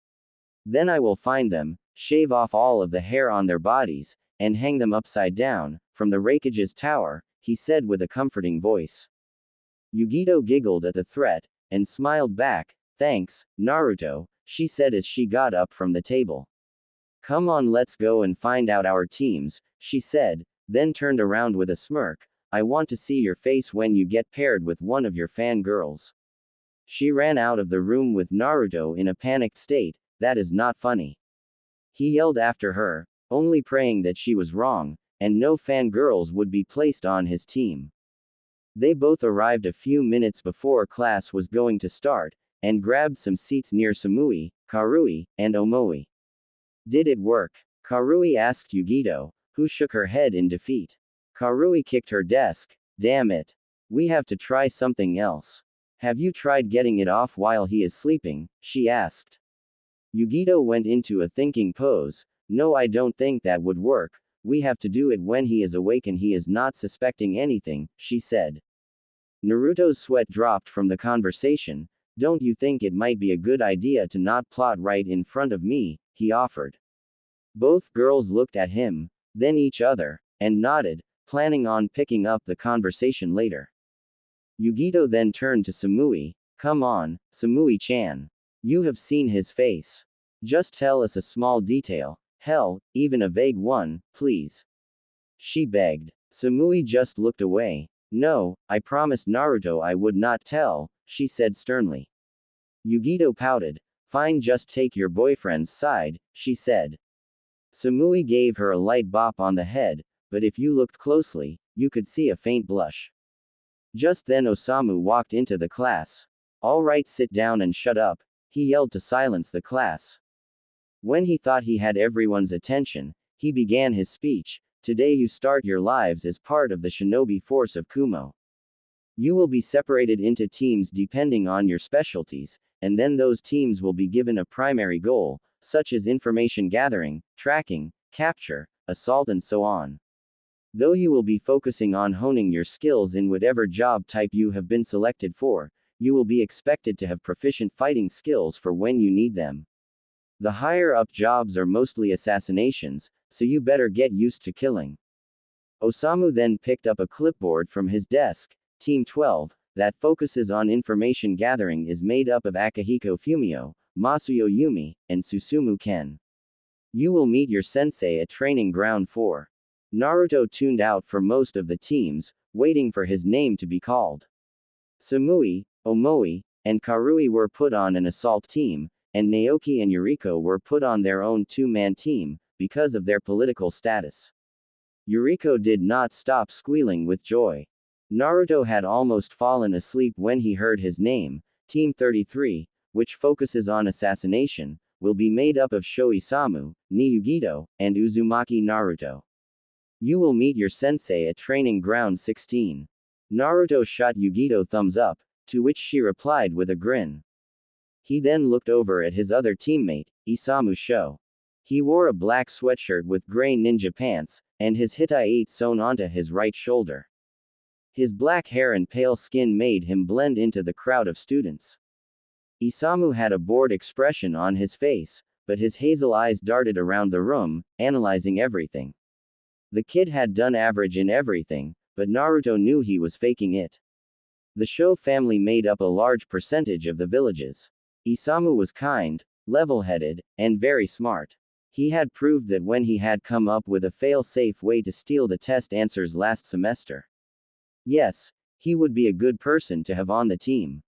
"Then I will find them, shave off all of the hair on their bodies, and hang them upside down, from the Raikage's tower," he said with a comforting voice. Yugito giggled at the threat, and smiled back. "Thanks, Naruto," she said as she got up from the table. "Come on, let's go and find out our teams," she said, then turned around with a smirk. "I want to see your face when you get paired with one of your fangirls." She ran out of the room with Naruto in a panicked state. "That is not funny." He yelled after her, only praying that she was wrong, and no fangirls would be placed on his team. They both arrived a few minutes before class was going to start, and grabbed some seats near Samui, Karui, and Omoi. "Did it work?" Karui asked Yugito, who shook her head in defeat. Karui kicked her desk. "Damn it. We have to try something else. Have you tried getting it off while he is sleeping?" she asked. Yugito went into a thinking pose. No, I don't think that would work. We have to do it when he is awake and he is not suspecting anything, she said. Naruto's sweat dropped from the conversation. Don't you think it might be a good idea to not plot right in front of me? He offered. Both girls looked at him, then each other, and nodded, planning on picking up the conversation later. Yugito then turned to Samui. Come on, Samui-chan. You have seen his face. Just tell us a small detail, hell, even a vague one, please. She begged. Samui just looked away. No, I promised Naruto I would not tell, she said sternly. Yugito pouted. Fine, just take your boyfriend's side, she said. Samui gave her a light bop on the head, but if you looked closely, you could see a faint blush. Just then Osamu walked into the class. All right, sit down and shut up, he yelled to silence the class. When he thought he had everyone's attention, he began his speech. Today you start your lives as part of the shinobi force of Kumo. You will be separated into teams depending on your specialties, and then those teams will be given a primary goal, such as information gathering, tracking, capture, assault and so on. Though you will be focusing on honing your skills in whatever job type you have been selected for, you will be expected to have proficient fighting skills for when you need them. The higher up jobs are mostly assassinations, so you better get used to killing. Osamu then picked up a clipboard from his desk. Team 12, that focuses on information gathering, is made up of Akihiko Fumio, Masuyo Yumi, and Susumu Ken. You will meet your sensei at Training Ground 4. Naruto tuned out for most of the teams, waiting for his name to be called. Samui, Omoi, and Karui were put on an assault team, and Naoki and Yuriko were put on their own two-man team, because of their political status. Yuriko did not stop squealing with joy. Naruto had almost fallen asleep when he heard his name. Team 33, which focuses on assassination, will be made up of Sho Isamu, Ni Yugito, and Uzumaki Naruto. You will meet your sensei at Training Ground 16. Naruto shot Yugito thumbs up, to which she replied with a grin. He then looked over at his other teammate, Isamu Sho. He wore a black sweatshirt with gray ninja pants, and his Hitai sewn onto his right shoulder. His black hair and pale skin made him blend into the crowd of students. Isamu had a bored expression on his face, but his hazel eyes darted around the room, analyzing everything. The kid had done average in everything, but Naruto knew he was faking it. The Sho family made up a large percentage of the villages. Isamu was kind, level-headed, and very smart. He had proved that when he had come up with a fail-safe way to steal the test answers last semester. Yes, he would be a good person to have on the team.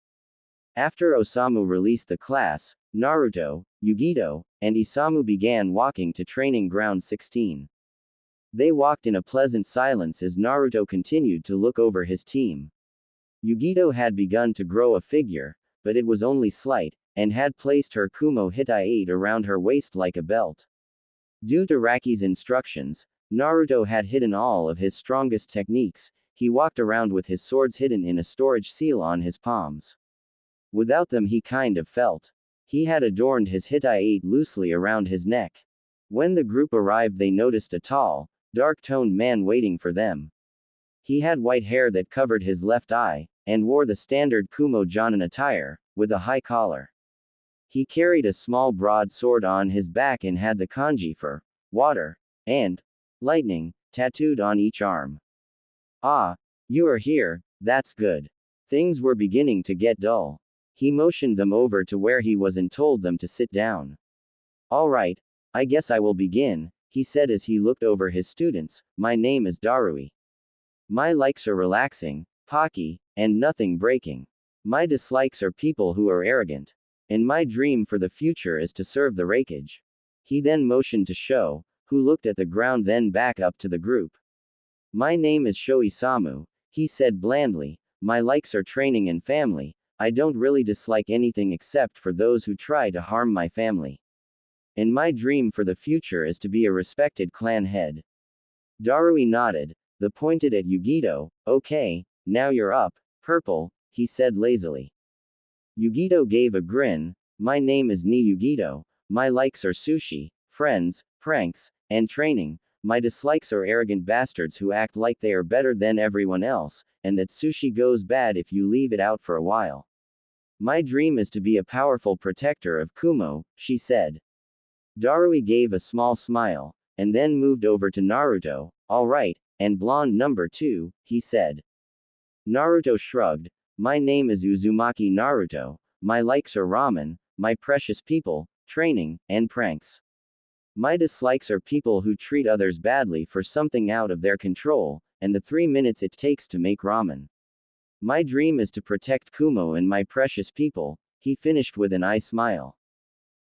After Osamu released the class, Naruto, Yugito, and Isamu began walking to Training Ground 16. They walked in a pleasant silence as Naruto continued to look over his team. Yugito had begun to grow a figure, but it was only slight, and had placed her Kumo Hitai around her waist like a belt. Due to Raki's instructions, Naruto had hidden all of his strongest techniques. He walked around with his swords hidden in a storage seal on his palms. Without them he kind of felt. He had adorned his Hitai loosely around his neck. When the group arrived they noticed a tall, dark-toned man waiting for them. He had white hair that covered his left eye, and wore the standard Kumo Jonin attire, with a high collar. He carried a small broadsword on his back and had the kanji for water and lightning tattooed on each arm. Ah, you are here, that's good. Things were beginning to get dull. He motioned them over to where he was and told them to sit down. All right, I guess I will begin, he said as he looked over his students. My name is Darui. My likes are relaxing, pocky, and nothing breaking. My dislikes are people who are arrogant. And my dream for the future is to serve the raikage. He then motioned to Sho, who looked at the ground then back up to the group. My name is Sho Isamu, he said blandly. My likes are training and family. I don't really dislike anything except for those who try to harm my family. And my dream for the future is to be a respected clan head. Darui nodded, then pointed at Yugito. Okay, now you're up, Purple, he said lazily. Yugito gave a grin. My name is Ni Yugito. My likes are sushi, friends, pranks, and training. My dislikes are arrogant bastards who act like they are better than everyone else, and that sushi goes bad if you leave it out for a while. My dream is to be a powerful protector of Kumo, she said. Darui gave a small smile, and then moved over to Naruto. Alright, and blonde number 2, he said. Naruto shrugged. My name is Uzumaki Naruto. My likes are ramen, my precious people, training, and pranks. My dislikes are people who treat others badly for something out of their control, and the 3 minutes it takes to make ramen. My dream is to protect Kumo and my precious people, he finished with an eye smile.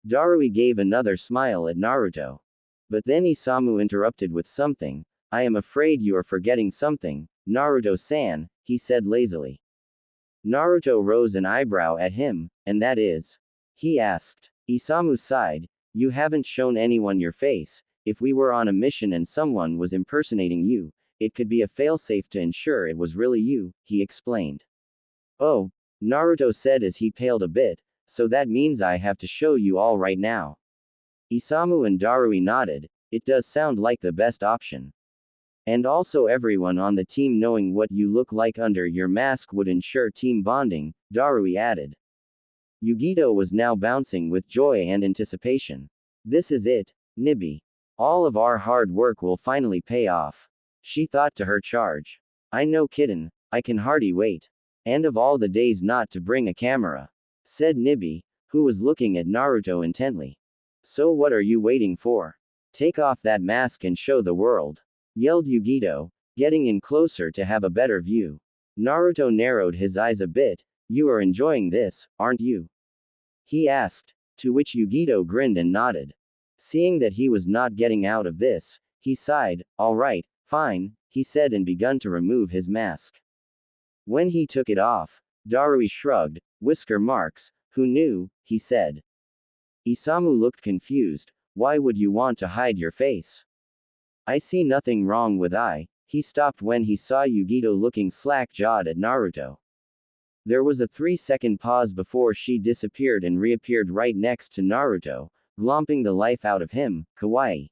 Darui gave another smile at Naruto. But then Isamu interrupted with something. I am afraid you are forgetting something, Naruto-san, he said lazily. Naruto rose an eyebrow at him, and that is? He asked. Isamu sighed. You haven't shown anyone your face. If we were on a mission and someone was impersonating you, it could be a failsafe to ensure it was really you, he explained. Oh, Naruto said as he paled a bit, so that means I have to show you all right now. Isamu and Darui nodded. It does sound like the best option. And also everyone on the team knowing what you look like under your mask would ensure team bonding, Darui added. Yugito was now bouncing with joy and anticipation. This is it, Nibi. All of our hard work will finally pay off. She thought to her charge. I know kitten, I can hardly wait. And of all the days not to bring a camera, said Nibi, who was looking at Naruto intently. So what are you waiting for? Take off that mask and show the world, yelled Yugito, getting in closer to have a better view. Naruto narrowed his eyes a bit. You are enjoying this, aren't you? He asked, to which Yugito grinned and nodded. Seeing that he was not getting out of this, he sighed. All right, fine, he said and begun to remove his mask. When he took it off, Darui shrugged. Whisker marks, who knew, he said. Isamu looked confused. Why would you want to hide your face? I see nothing wrong with he stopped when he saw Yugito looking slack-jawed at Naruto. There was a 3-second pause before she disappeared and reappeared right next to Naruto, glomping the life out of him. Kawaii.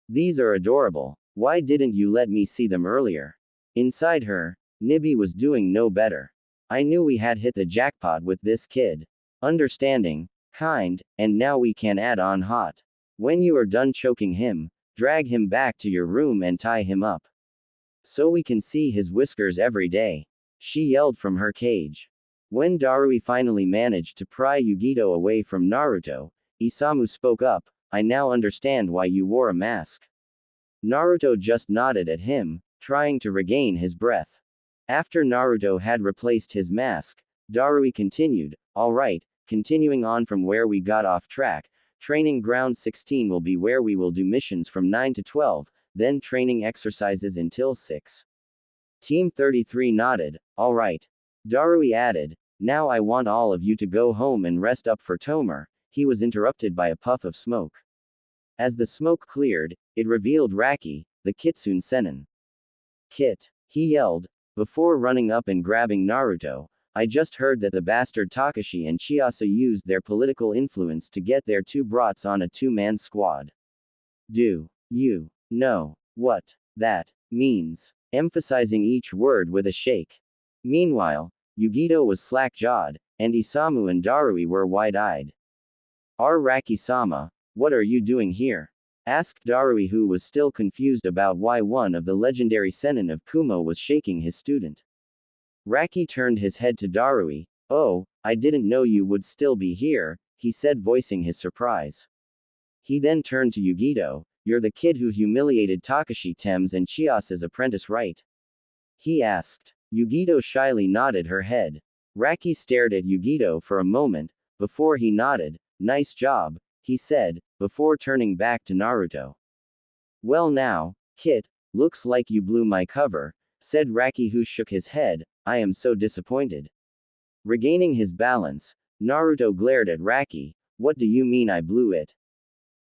These are adorable. Why didn't you let me see them earlier? Inside her, Nibi was doing no better. I knew we had hit the jackpot with this kid. Understanding, kind, and now we can add on hot. When you are done choking him, drag him back to your room and tie him up. So we can see his whiskers every day. She yelled from her cage. When Darui finally managed to pry Yugito away from Naruto, Isamu spoke up. I now understand why you wore a mask. Naruto just nodded at him, trying to regain his breath. After Naruto had replaced his mask, Darui continued, alright, continuing on from where we got off track, training ground 16 will be where we will do missions from 9 to 12, then training exercises until 6. Team 33 nodded, alright. Darui added, now I want all of you to go home and rest up for Tomer. He was interrupted by a puff of smoke. As the smoke cleared, it revealed Raki, the Kitsune Sennin. Kit, he yelled, before running up and grabbing Naruto. I just heard that the bastard Takashi and Chiasa used their political influence to get their two brats on a two-man squad. Do you know what that means? Emphasizing each word with a shake. Meanwhile, Yugito was slack-jawed, and Isamu and Darui were wide-eyed. Raki-sama, what are you doing here? Asked Darui, who was still confused about why one of the legendary Sennin of Kumo was shaking his student. Raki turned his head to Darui. Oh, I didn't know you would still be here, he said, voicing his surprise. He then turned to Yugito. You're the kid who humiliated Takashi Tems and Chiasa's apprentice, right? He asked. Yugito shyly nodded her head. Raki stared at Yugito for a moment, before he nodded. Nice job, he said, before turning back to Naruto. Well now, Kit, looks like you blew my cover, said Raki, who shook his head. I am so disappointed. Regaining his balance, Naruto glared at Raki. What do you mean I blew it?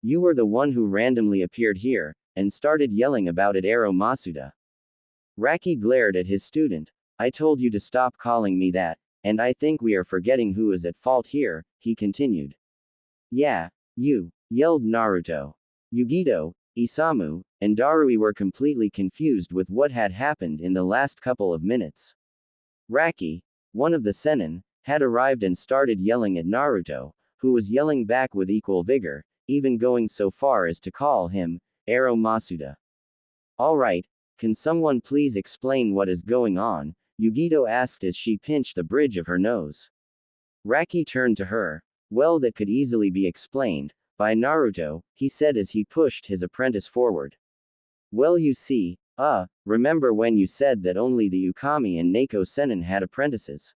You were the one who randomly appeared here, and started yelling about it, Ero Masuda. Raki glared at his student. I told you to stop calling me that, and I think we are forgetting who is at fault here, he continued. Yeah, You! Yelled Naruto. Yugito, Isamu, and Darui were completely confused with what had happened in the last couple of minutes. Raki, one of the Sennin, had arrived and started yelling at Naruto, who was yelling back with equal vigor, even going so far as to call him, Ero Masuda. Alright, can someone please explain what is going on? Yugito asked as she pinched the bridge of her nose. Raki turned to her. Well, that could easily be explained, by Naruto, he said as he pushed his apprentice forward. Well, you see, remember when you said that only the Ukami and Neko Sennin had apprentices?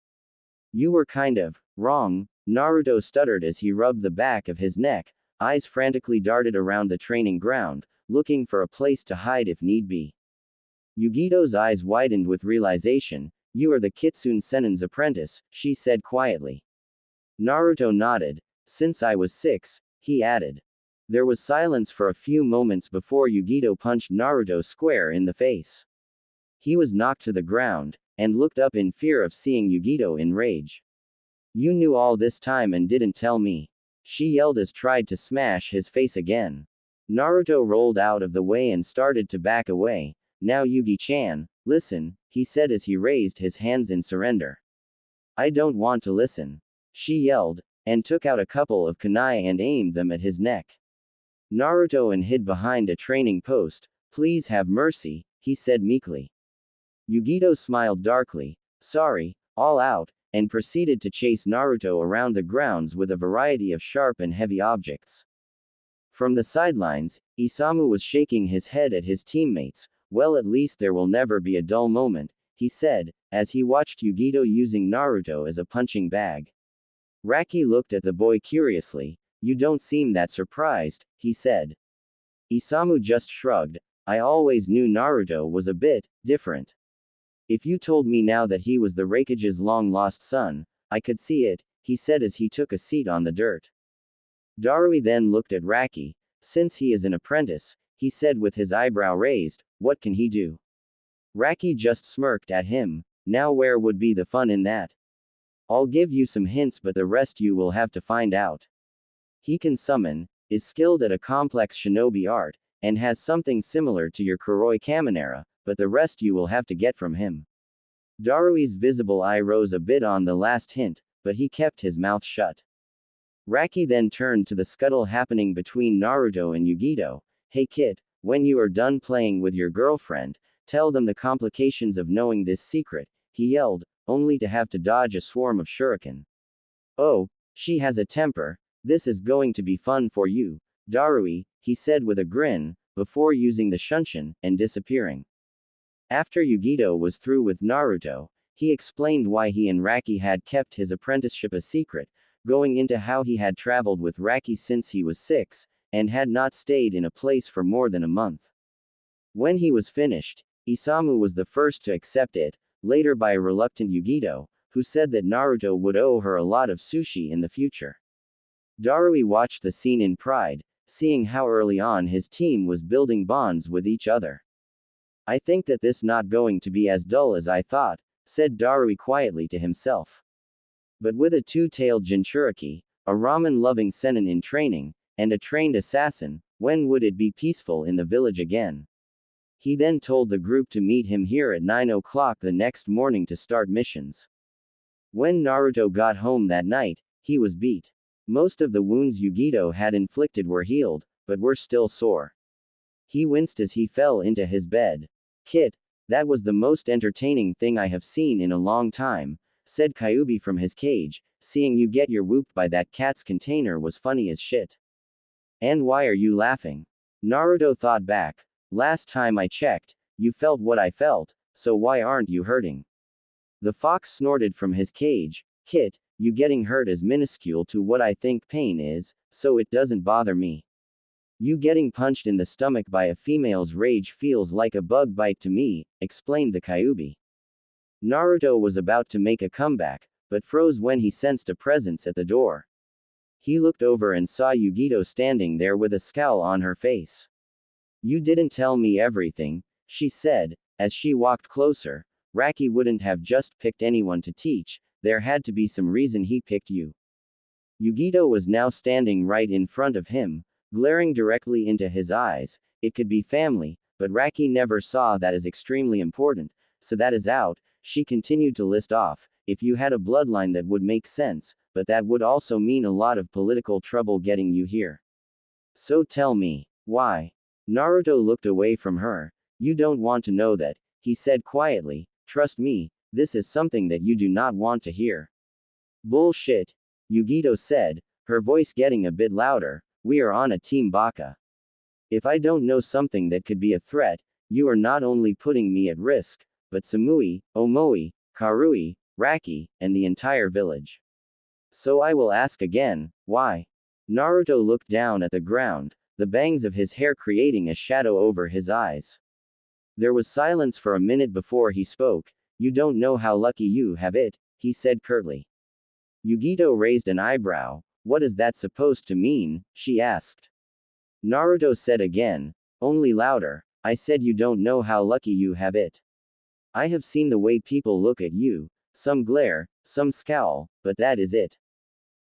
You were kind of wrong, Naruto stuttered as he rubbed the back of his neck, eyes frantically darted around the training ground, looking for a place to hide if need be. Yugito's eyes widened with realization. You are the Kitsune Sennin's apprentice, she said quietly. Naruto nodded. Since I was 6, he added. There was silence for a few moments before Yugito punched Naruto square in the face. He was knocked to the ground, and looked up in fear of seeing Yugito in rage. You knew all this time and didn't tell me. She yelled as tried to smash his face again. Naruto rolled out of the way and started to back away. Now Yugi-chan, listen, he said as he raised his hands in surrender. I don't want to listen. She yelled, and took out a couple of kunai and aimed them at his neck. Naruto and hid behind a training post. Please have mercy, he said meekly. Yugito smiled darkly, sorry, all out, and proceeded to chase Naruto around the grounds with a variety of sharp and heavy objects. From the sidelines, Isamu was shaking his head at his teammates. Well, at least there will never be a dull moment, he said, as he watched Yugito using Naruto as a punching bag. Raki looked at the boy curiously. You don't seem that surprised, he said. Isamu just shrugged. I always knew Naruto was a bit different. If you told me now that he was the Raikage's long-lost son, I could see it, he said as he took a seat on the dirt. Darui then looked at Raki. Since he is an apprentice, he said with his eyebrow raised, what can he do? Raki just smirked at him. Now where would be the fun in that? I'll give you some hints, but the rest you will have to find out. He can summon, is skilled at a complex shinobi art, and has something similar to your Kuroi Kaminara, but the rest you will have to get from him. Darui's visible eye rose a bit on the last hint, but he kept his mouth shut. Raki then turned to the scuttle happening between Naruto and Yugito. Hey kid, when you are done playing with your girlfriend, tell them the complications of knowing this secret, he yelled, only to have to dodge a swarm of shuriken. Oh, she has a temper. This is going to be fun for you, Darui, he said with a grin, before using the shunshin, and disappearing. After Yugito was through with Naruto, he explained why he and Raki had kept his apprenticeship a secret, going into how he had traveled with Raki since he was 6, and had not stayed in a place for more than a month. When he was finished, Isamu was the first to accept it, later by a reluctant Yugito, who said that Naruto would owe her a lot of sushi in the future. Darui watched the scene in pride, seeing how early on his team was building bonds with each other. I think that this not going to be as dull as I thought, said Darui quietly to himself. But with a two-tailed Jinchuriki, a ramen-loving Sennin in training, and a trained assassin, when would it be peaceful in the village again? He then told the group to meet him here at 9 o'clock the next morning to start missions. When Naruto got home that night, he was beat. Most of the wounds Yugito had inflicted were healed, but were still sore. He winced as he fell into his bed. Kit, that was the most entertaining thing I have seen in a long time, said Kyubi from his cage. Seeing you get your whooped by that cat's container was funny as shit. And why are you laughing? Naruto thought back. Last time I checked, you felt what I felt, so why aren't you hurting? The fox snorted from his cage. Kit, you getting hurt is minuscule to what I think pain is, so it doesn't bother me. You getting punched in the stomach by a female's rage feels like a bug bite to me, explained the Kyubi. Naruto was about to make a comeback, but froze when he sensed a presence at the door. He looked over and saw Yugito standing there with a scowl on her face. You didn't tell me everything, she said, as she walked closer. Raki wouldn't have just picked anyone to teach, there had to be some reason he picked you. Yugito was now standing right in front of him, glaring directly into his eyes. It could be family, but Raki never saw that as extremely important, so that is out. She continued to list off, if you had a bloodline that would make sense, but that would also mean a lot of political trouble getting you here. So tell me, why? Naruto looked away from her. You don't want to know that, he said quietly. Trust me, this is something that you do not want to hear. Bullshit, Yugito said, her voice getting a bit louder. We are on a team Baka. If I don't know something that could be a threat, you are not only putting me at risk, but Samui, Omoi, Karui, Raki, and the entire village. So I will ask again, why? Naruto looked down at the ground, the bangs of his hair creating a shadow over his eyes. There was silence for a minute before he spoke. You don't know how lucky you have it, he said curtly. Yugito raised an eyebrow. What is that supposed to mean? She asked. Naruto said again, only louder, I said you don't know how lucky you have it. I have seen the way people look at you, some glare, some scowl, but that is it.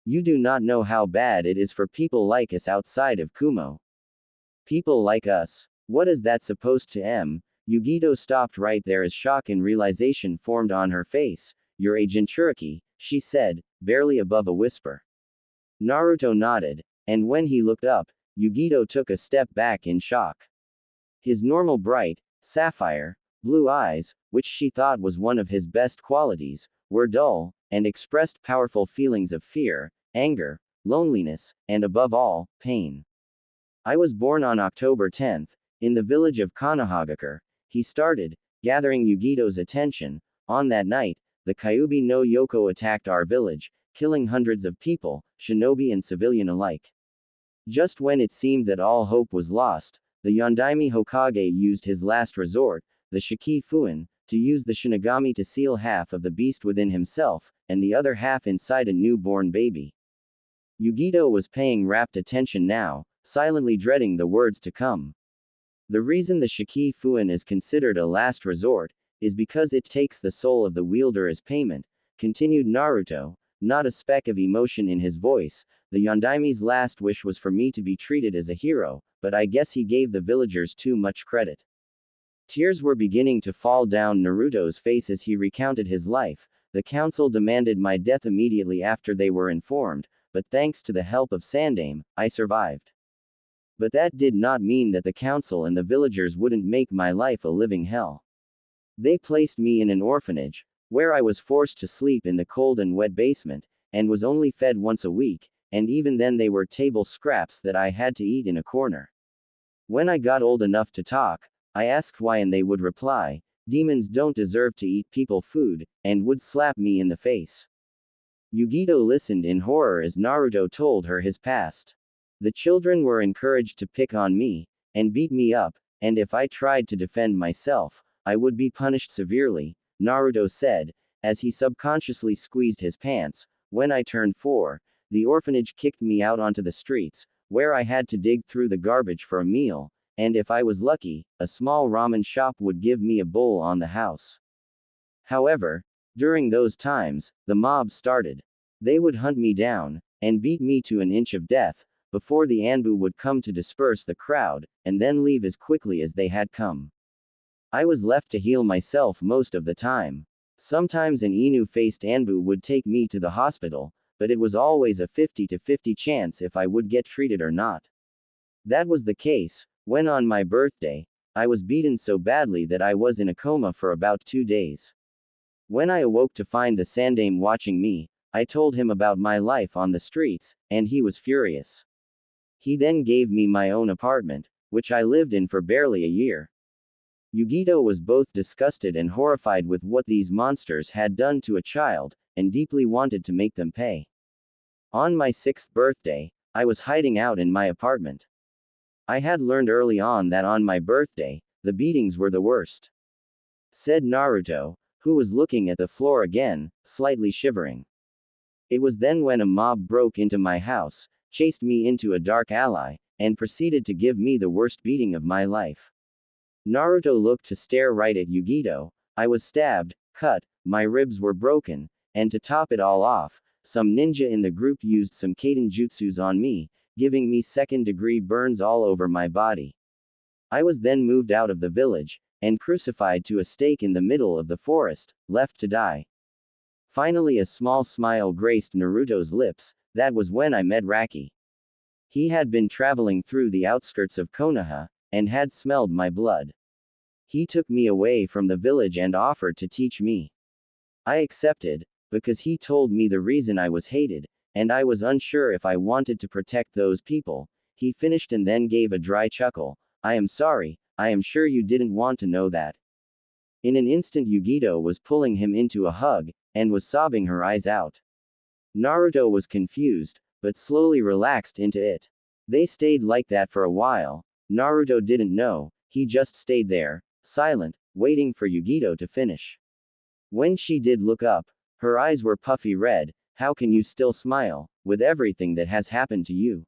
You do not know how bad it is for people like us outside of Kumo. People like us. What is that supposed to mean? Yugito stopped right there as shock and realization formed on her face. You're a Jinchuriki, she said, barely above a whisper. Naruto nodded, and when he looked up, Yugito took a step back in shock. His normal bright, sapphire, blue eyes, which she thought was one of his best qualities, were dull, and expressed powerful feelings of fear, anger, loneliness, and above all, pain. I was born on October 10th, in the village of Konohagakure, he started, gathering Yugito's attention. On that night, the Kyuubi no Yoko attacked our village, killing hundreds of people, shinobi and civilian alike. Just when it seemed that all hope was lost, the Yondaime Hokage used his last resort, the Shiki Fuin, to use the Shinigami to seal half of the beast within himself, and the other half inside a newborn baby. Yugito was paying rapt attention now, silently dreading the words to come. The reason the Shiki Fuin is considered a last resort, is because it takes the soul of the wielder as payment, continued Naruto, not a speck of emotion in his voice. The Yondaime's last wish was for me to be treated as a hero, but I guess he gave the villagers too much credit. Tears were beginning to fall down Naruto's face as he recounted his life. The council demanded my death immediately after they were informed, but thanks to the help of Sandaime, I survived. But that did not mean that the council and the villagers wouldn't make my life a living hell. They placed me in an orphanage, where I was forced to sleep in the cold and wet basement, and was only fed once a week, and even then they were table scraps that I had to eat in a corner. When I got old enough to talk, I asked why and they would reply, demons don't deserve to eat people food, and would slap me in the face. Yugito listened in horror as Naruto told her his past. The children were encouraged to pick on me, and beat me up, and if I tried to defend myself, I would be punished severely, Naruto said, as he subconsciously squeezed his pants. When I turned 4, the orphanage kicked me out onto the streets, where I had to dig through the garbage for a meal, and if I was lucky, a small ramen shop would give me a bowl on the house. However, during those times, the mob started. They would hunt me down, and beat me to an inch of death, before the Anbu would come to disperse the crowd, and then leave as quickly as they had come. I was left to heal myself most of the time. Sometimes an Inu-faced Anbu would take me to the hospital, but it was always a 50-50 chance if I would get treated or not. That was the case, when on my birthday, I was beaten so badly that I was in a coma for about 2 days. When I awoke to find the Sandaime watching me, I told him about my life on the streets, and he was furious. He then gave me my own apartment, which I lived in for barely a year. Yugito was both disgusted and horrified with what these monsters had done to a child, and deeply wanted to make them pay. On my 6th birthday, I was hiding out in my apartment. I had learned early on that on my birthday, the beatings were the worst. Said Naruto, who was looking at the floor again, slightly shivering. It was then when a mob broke into my house, chased me into a dark alley, and proceeded to give me the worst beating of my life. Naruto looked to stare right at Yugito. I was stabbed, cut, my ribs were broken, and to top it all off, some ninja in the group used some kaiden jutsus on me, giving me second-degree burns all over my body. I was then moved out of the village, and crucified to a stake in the middle of the forest, left to die. Finally a small smile graced Naruto's lips. That was when I met Raki. He had been traveling through the outskirts of Konoha, and had smelled my blood. He took me away from the village and offered to teach me. I accepted, because he told me the reason I was hated, and I was unsure if I wanted to protect those people. He finished and then gave a dry chuckle. I am sorry, I am sure you didn't want to know that. In an instant Yugito was pulling him into a hug, and was sobbing her eyes out. Naruto was confused, but slowly relaxed into it. They stayed like that for a while. Naruto didn't know, he just stayed there, silent, waiting for Yugito to finish. When she did look up, her eyes were puffy red. How can you still smile, with everything that has happened to you?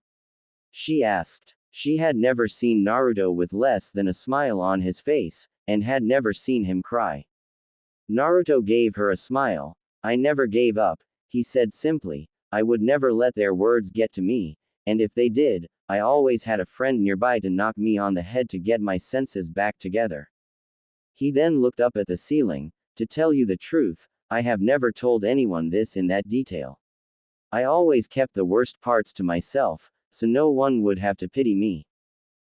She asked. She had never seen Naruto with less than a smile on his face, and had never seen him cry. Naruto gave her a smile. I never gave up, he said simply. I would never let their words get to me, and if they did, I always had a friend nearby to knock me on the head to get my senses back together. He then looked up at the ceiling. To tell you the truth, I have never told anyone this in that detail. I always kept the worst parts to myself, so no one would have to pity me.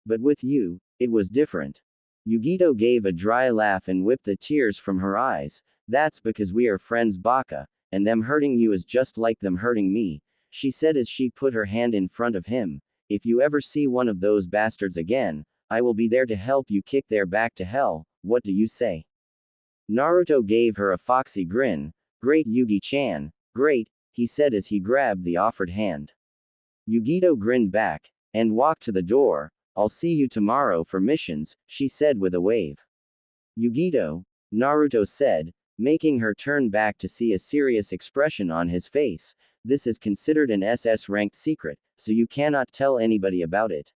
But with you, it was different. Yugito gave a dry laugh and whipped the tears from her eyes. That's because we are friends, Baka, and them hurting you is just like them hurting me, she said as she put her hand in front of him. If you ever see one of those bastards again, I will be there to help you kick their back to hell. What do you say? Naruto gave her a foxy grin. Great, Yugi-chan, great, he said as he grabbed the offered hand. Yugito grinned back, and walked to the door. I'll see you tomorrow for missions, she said with a wave. Yugito, Naruto said, making her turn back to see a serious expression on his face. This is considered an SS-ranked secret, so you cannot tell anybody about it.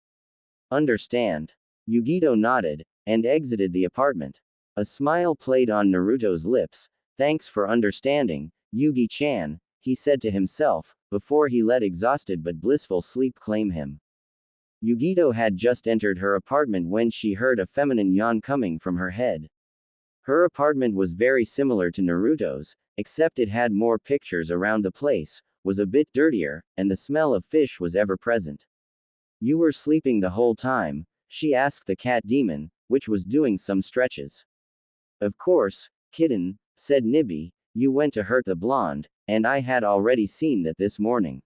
Understand? Yugito nodded, and exited the apartment. A smile played on Naruto's lips. Thanks for understanding, Yugi-chan, he said to himself, before he let exhausted but blissful sleep claim him. Yugito had just entered her apartment when she heard a feminine yawn coming from her head. Her apartment was very similar to Naruto's, except it had more pictures around the place, was a bit dirtier, and the smell of fish was ever present. You were sleeping the whole time? She asked the cat demon, which was doing some stretches. Of course, kitten, said Nibby, you went to hurt the blonde, and I had already seen that this morning.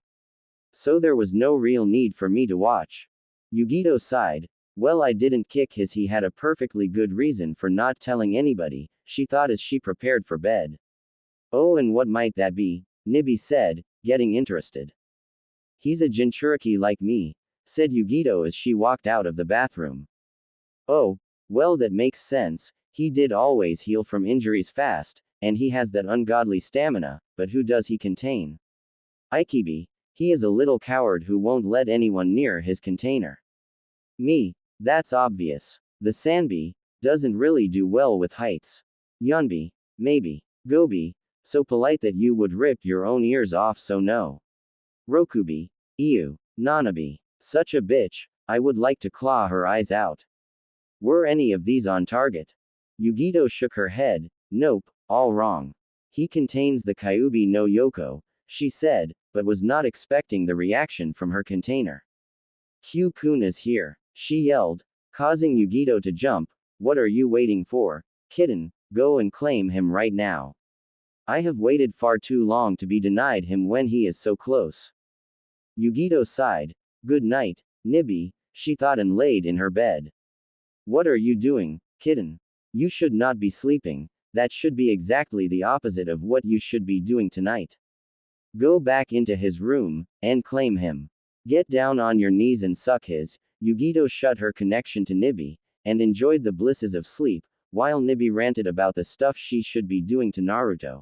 So there was no real need for me to watch. Yugito sighed. Well, I didn't kick his. He had a perfectly good reason for not telling anybody, she thought as she prepared for bed. Oh, and what might that be? Nibby said, getting interested. He's a Jinchuriki like me, said Yugito as she walked out of the bathroom. Oh, well, that makes sense. He did always heal from injuries fast, and he has that ungodly stamina, but who does he contain? Ikibi. He is a little coward who won't let anyone near his container. Me. That's obvious. The Sanbi doesn't really do well with heights. Yunbi. Maybe. Gobi. So polite that you would rip your own ears off, so no. Rokubi. Iu. Nanabi. Such a bitch, I would like to claw her eyes out. Were any of these on target? Yugito shook her head. Nope, all wrong. He contains the Kyuubi no Yoko, she said, but was not expecting the reaction from her container. Q-kun is here, she yelled, causing Yugito to jump. What are you waiting for, kitten? Go and claim him right now. I have waited far too long to be denied him when he is so close. Yugito sighed. Good night, Nibby, she thought and laid in her bed. What are you doing, kitten? You should not be sleeping. That should be exactly the opposite of what you should be doing tonight. Go back into his room, and claim him. Get down on your knees and suck his. Yugito shut her connection to Nibby, and enjoyed the blisses of sleep, while Nibby ranted about the stuff she should be doing to Naruto.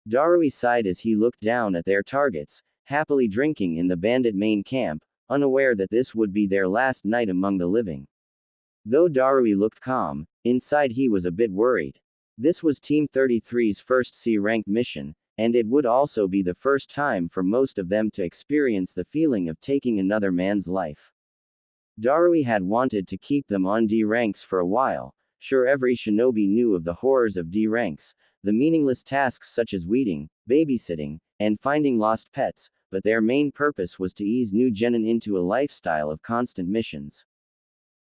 Darui sighed as he looked down at their targets, happily drinking in the bandit main camp, unaware that this would be their last night among the living. Though Darui looked calm, inside he was a bit worried. This was Team 33's first C-ranked mission, and it would also be the first time for most of them to experience the feeling of taking another man's life. Darui had wanted to keep them on D ranks for a while. Sure, every shinobi knew of the horrors of D ranks, the meaningless tasks such as weeding, babysitting, and finding lost pets, but their main purpose was to ease new genin into a lifestyle of constant missions.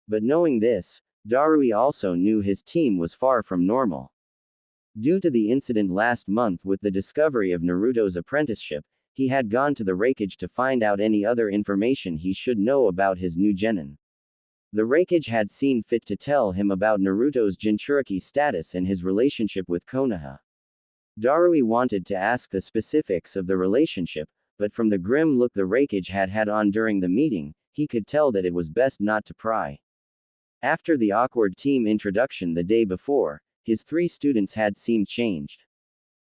But knowing this, Darui also knew his team was far from normal. Due to the incident last month with the discovery of Naruto's apprenticeship, he had gone to the Raikage to find out any other information he should know about his new genin. The Raikage had seen fit to tell him about Naruto's Jinchuriki status and his relationship with Konoha. Darui wanted to ask the specifics of the relationship, but from the grim look the Raikage had on during the meeting, he could tell that it was best not to pry. After the awkward team introduction the day before, his 3 students had seemed changed.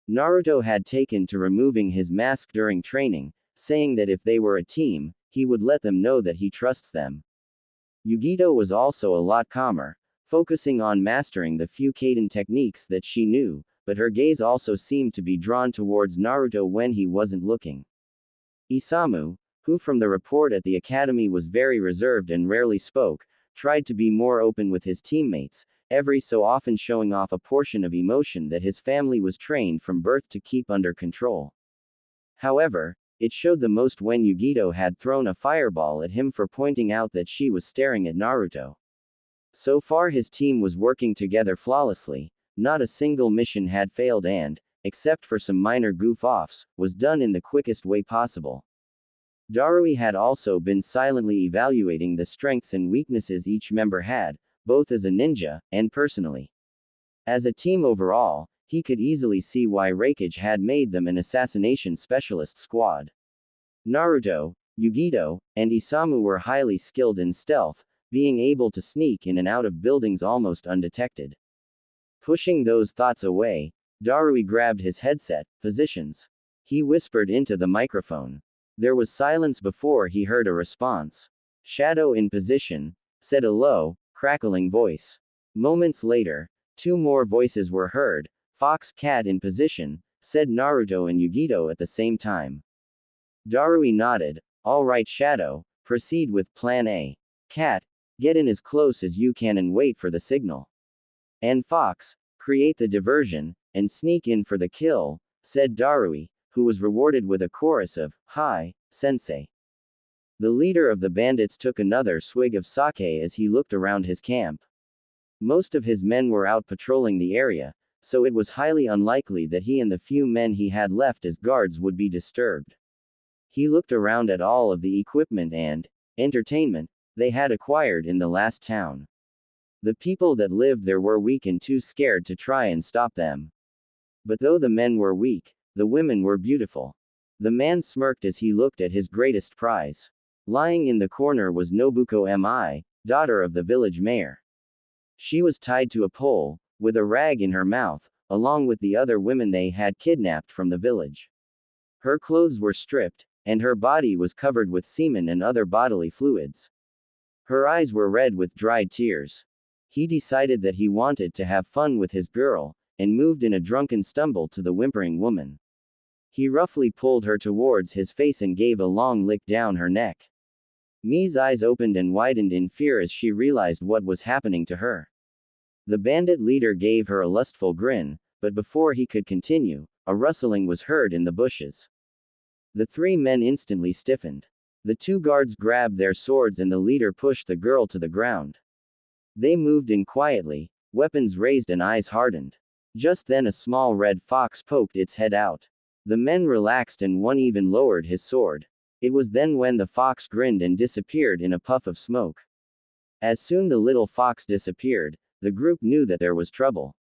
Naruto had taken to removing his mask during training, saying that if they were a team, he would let them know that he trusts them. Yugito was also a lot calmer, focusing on mastering the few Kaiden techniques that she knew, but her gaze also seemed to be drawn towards Naruto when he wasn't looking. Isamu, who from the report at the academy was very reserved and rarely spoke, tried to be more open with his teammates, every so often showing off a portion of emotion that his family was trained from birth to keep under control. However, it showed the most when Yugito had thrown a fireball at him for pointing out that she was staring at Naruto. So far his team was working together flawlessly, not a single mission had failed and, except for some minor goof-offs, was done in the quickest way possible. Darui had also been silently evaluating the strengths and weaknesses each member had, both as a ninja, and personally. As a team overall, he could easily see why Raikage had made them an assassination specialist squad. Naruto, Yugito, and Isamu were highly skilled in stealth, being able to sneak in and out of buildings almost undetected. Pushing those thoughts away, Darui grabbed his headset, positions. He whispered into the microphone. There was silence before he heard a response. Shadow in position, said a low, crackling voice. Moments later, 2 more voices were heard. Fox Cat in position, said Naruto and Yugito at the same time. Darui nodded. All right, Shadow, proceed with Plan A. Cat, get in as close as you can and wait for the signal. And Fox, create the diversion, and sneak in for the kill, said Darui, who was rewarded with a chorus of, "Hi, Sensei." The leader of the bandits took another swig of sake as he looked around his camp. Most of his men were out patrolling the area, so it was highly unlikely that he and the few men he had left as guards would be disturbed. He looked around at all of the equipment and entertainment they had acquired in the last town. The people that lived there were weak and too scared to try and stop them. But though the men were weak, the women were beautiful. The man smirked as he looked at his greatest prize. Lying in the corner was Nobuko Mi, daughter of the village mayor. She was tied to a pole, with a rag in her mouth, along with the other women they had kidnapped from the village. Her clothes were stripped, and her body was covered with semen and other bodily fluids. Her eyes were red with dried tears. He decided that he wanted to have fun with his girl, and moved in a drunken stumble to the whimpering woman. He roughly pulled her towards his face and gave a long lick down her neck. Mi's eyes opened and widened in fear as she realized what was happening to her. The bandit leader gave her a lustful grin, but before he could continue, a rustling was heard in the bushes. The 3 men instantly stiffened. The 2 guards grabbed their swords and the leader pushed the girl to the ground. They moved in quietly, weapons raised and eyes hardened. Just then a small red fox poked its head out. The men relaxed and one even lowered his sword. It was then when the fox grinned and disappeared in a puff of smoke. As soon the little fox disappeared, the group knew that there was trouble.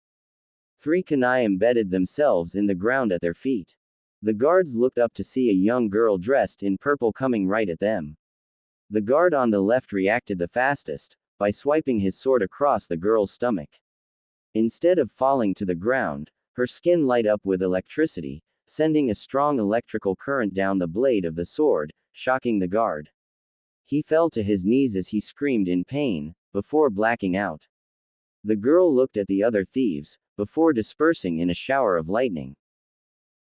3 kunai embedded themselves in the ground at their feet. The guards looked up to see a young girl dressed in purple coming right at them. The guard on the left reacted the fastest, by swiping his sword across the girl's stomach. Instead of falling to the ground, her skin light up with electricity, sending a strong electrical current down the blade of the sword, shocking the guard. He fell to his knees as he screamed in pain, before blacking out. The girl looked at the other thieves, before dispersing in a shower of lightning.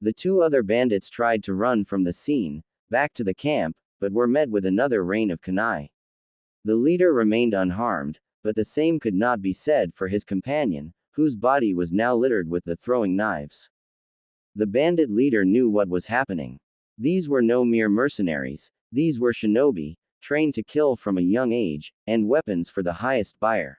The two other bandits tried to run from the scene, back to the camp, but were met with another rain of kunai. The leader remained unharmed, but the same could not be said for his companion, whose body was now littered with the throwing knives. The bandit leader knew what was happening. These were no mere mercenaries, these were shinobi, trained to kill from a young age, and weapons for the highest buyer.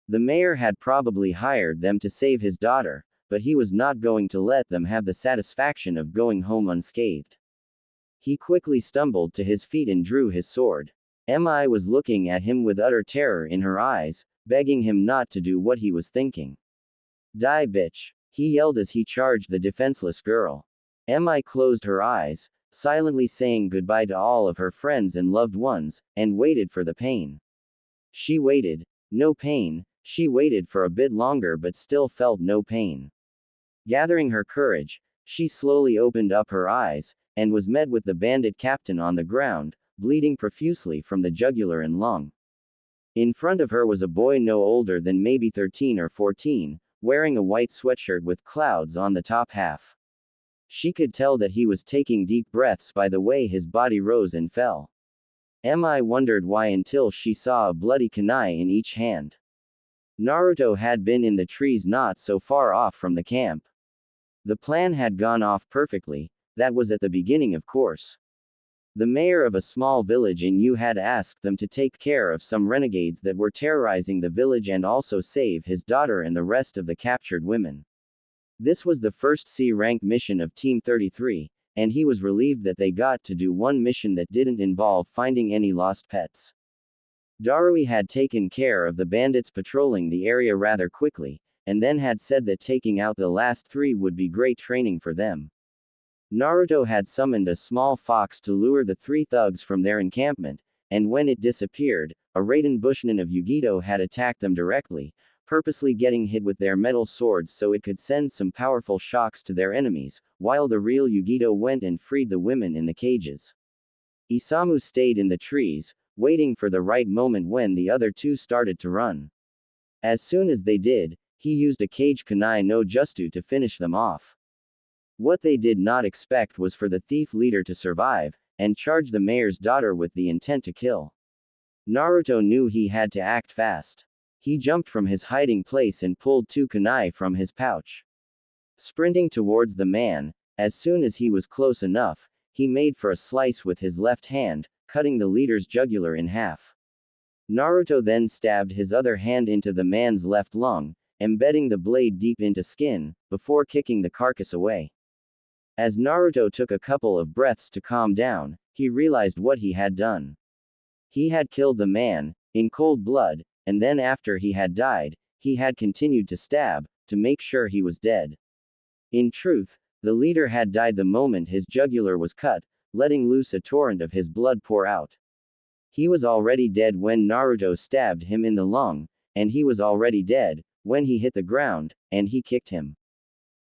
The mayor had probably hired them to save his daughter, but he was not going to let them have the satisfaction of going home unscathed. He quickly stumbled to his feet and drew his sword. Mi was looking at him with utter terror in her eyes, begging him not to do what he was thinking. Die, bitch! He yelled as he charged the defenseless girl. Mi closed her eyes, silently saying goodbye to all of her friends and loved ones, and waited for the pain. She waited. No pain. She waited for a bit longer but still felt no pain. Gathering her courage, she slowly opened up her eyes, and was met with the bandit captain on the ground, bleeding profusely from the jugular and lung. In front of her was a boy no older than maybe 13 or 14, wearing a white sweatshirt with clouds on the top half. She could tell that he was taking deep breaths by the way his body rose and fell. Mi wondered why until she saw a bloody kunai in each hand. Naruto had been in the trees not so far off from the camp. The plan had gone off perfectly, that was at the beginning of course. The mayor of a small village in Yu had asked them to take care of some renegades that were terrorizing the village and also save his daughter and the rest of the captured women. This was the first C-rank mission of Team 33, and he was relieved that they got to do one mission that didn't involve finding any lost pets. Darui had taken care of the bandits patrolling the area rather quickly, and then had said that taking out the last three would be great training for them. Naruto had summoned a small fox to lure the three thugs from their encampment, and when it disappeared, a Raiden Bushinan of Yugito had attacked them directly, purposely getting hit with their metal swords so it could send some powerful shocks to their enemies, while the real Yugito went and freed the women in the cages. Isamu stayed in the trees, waiting for the right moment when the other two started to run. As soon as they did, he used a cage kunai no jutsu to finish them off. What they did not expect was for the thief leader to survive, and charge the mayor's daughter with the intent to kill. Naruto knew he had to act fast. He jumped from his hiding place and pulled two kunai from his pouch. Sprinting towards the man, as soon as he was close enough, he made for a slice with his left hand, cutting the leader's jugular in half. Naruto then stabbed his other hand into the man's left lung, embedding the blade deep into skin, before kicking the carcass away. As Naruto took a couple of breaths to calm down, he realized what he had done. He had killed the man, in cold blood, and then after he had died, he had continued to stab, to make sure he was dead. In truth, the leader had died the moment his jugular was cut, letting loose a torrent of his blood pour out. He was already dead when Naruto stabbed him in the lung, and he was already dead when he hit the ground, and he kicked him.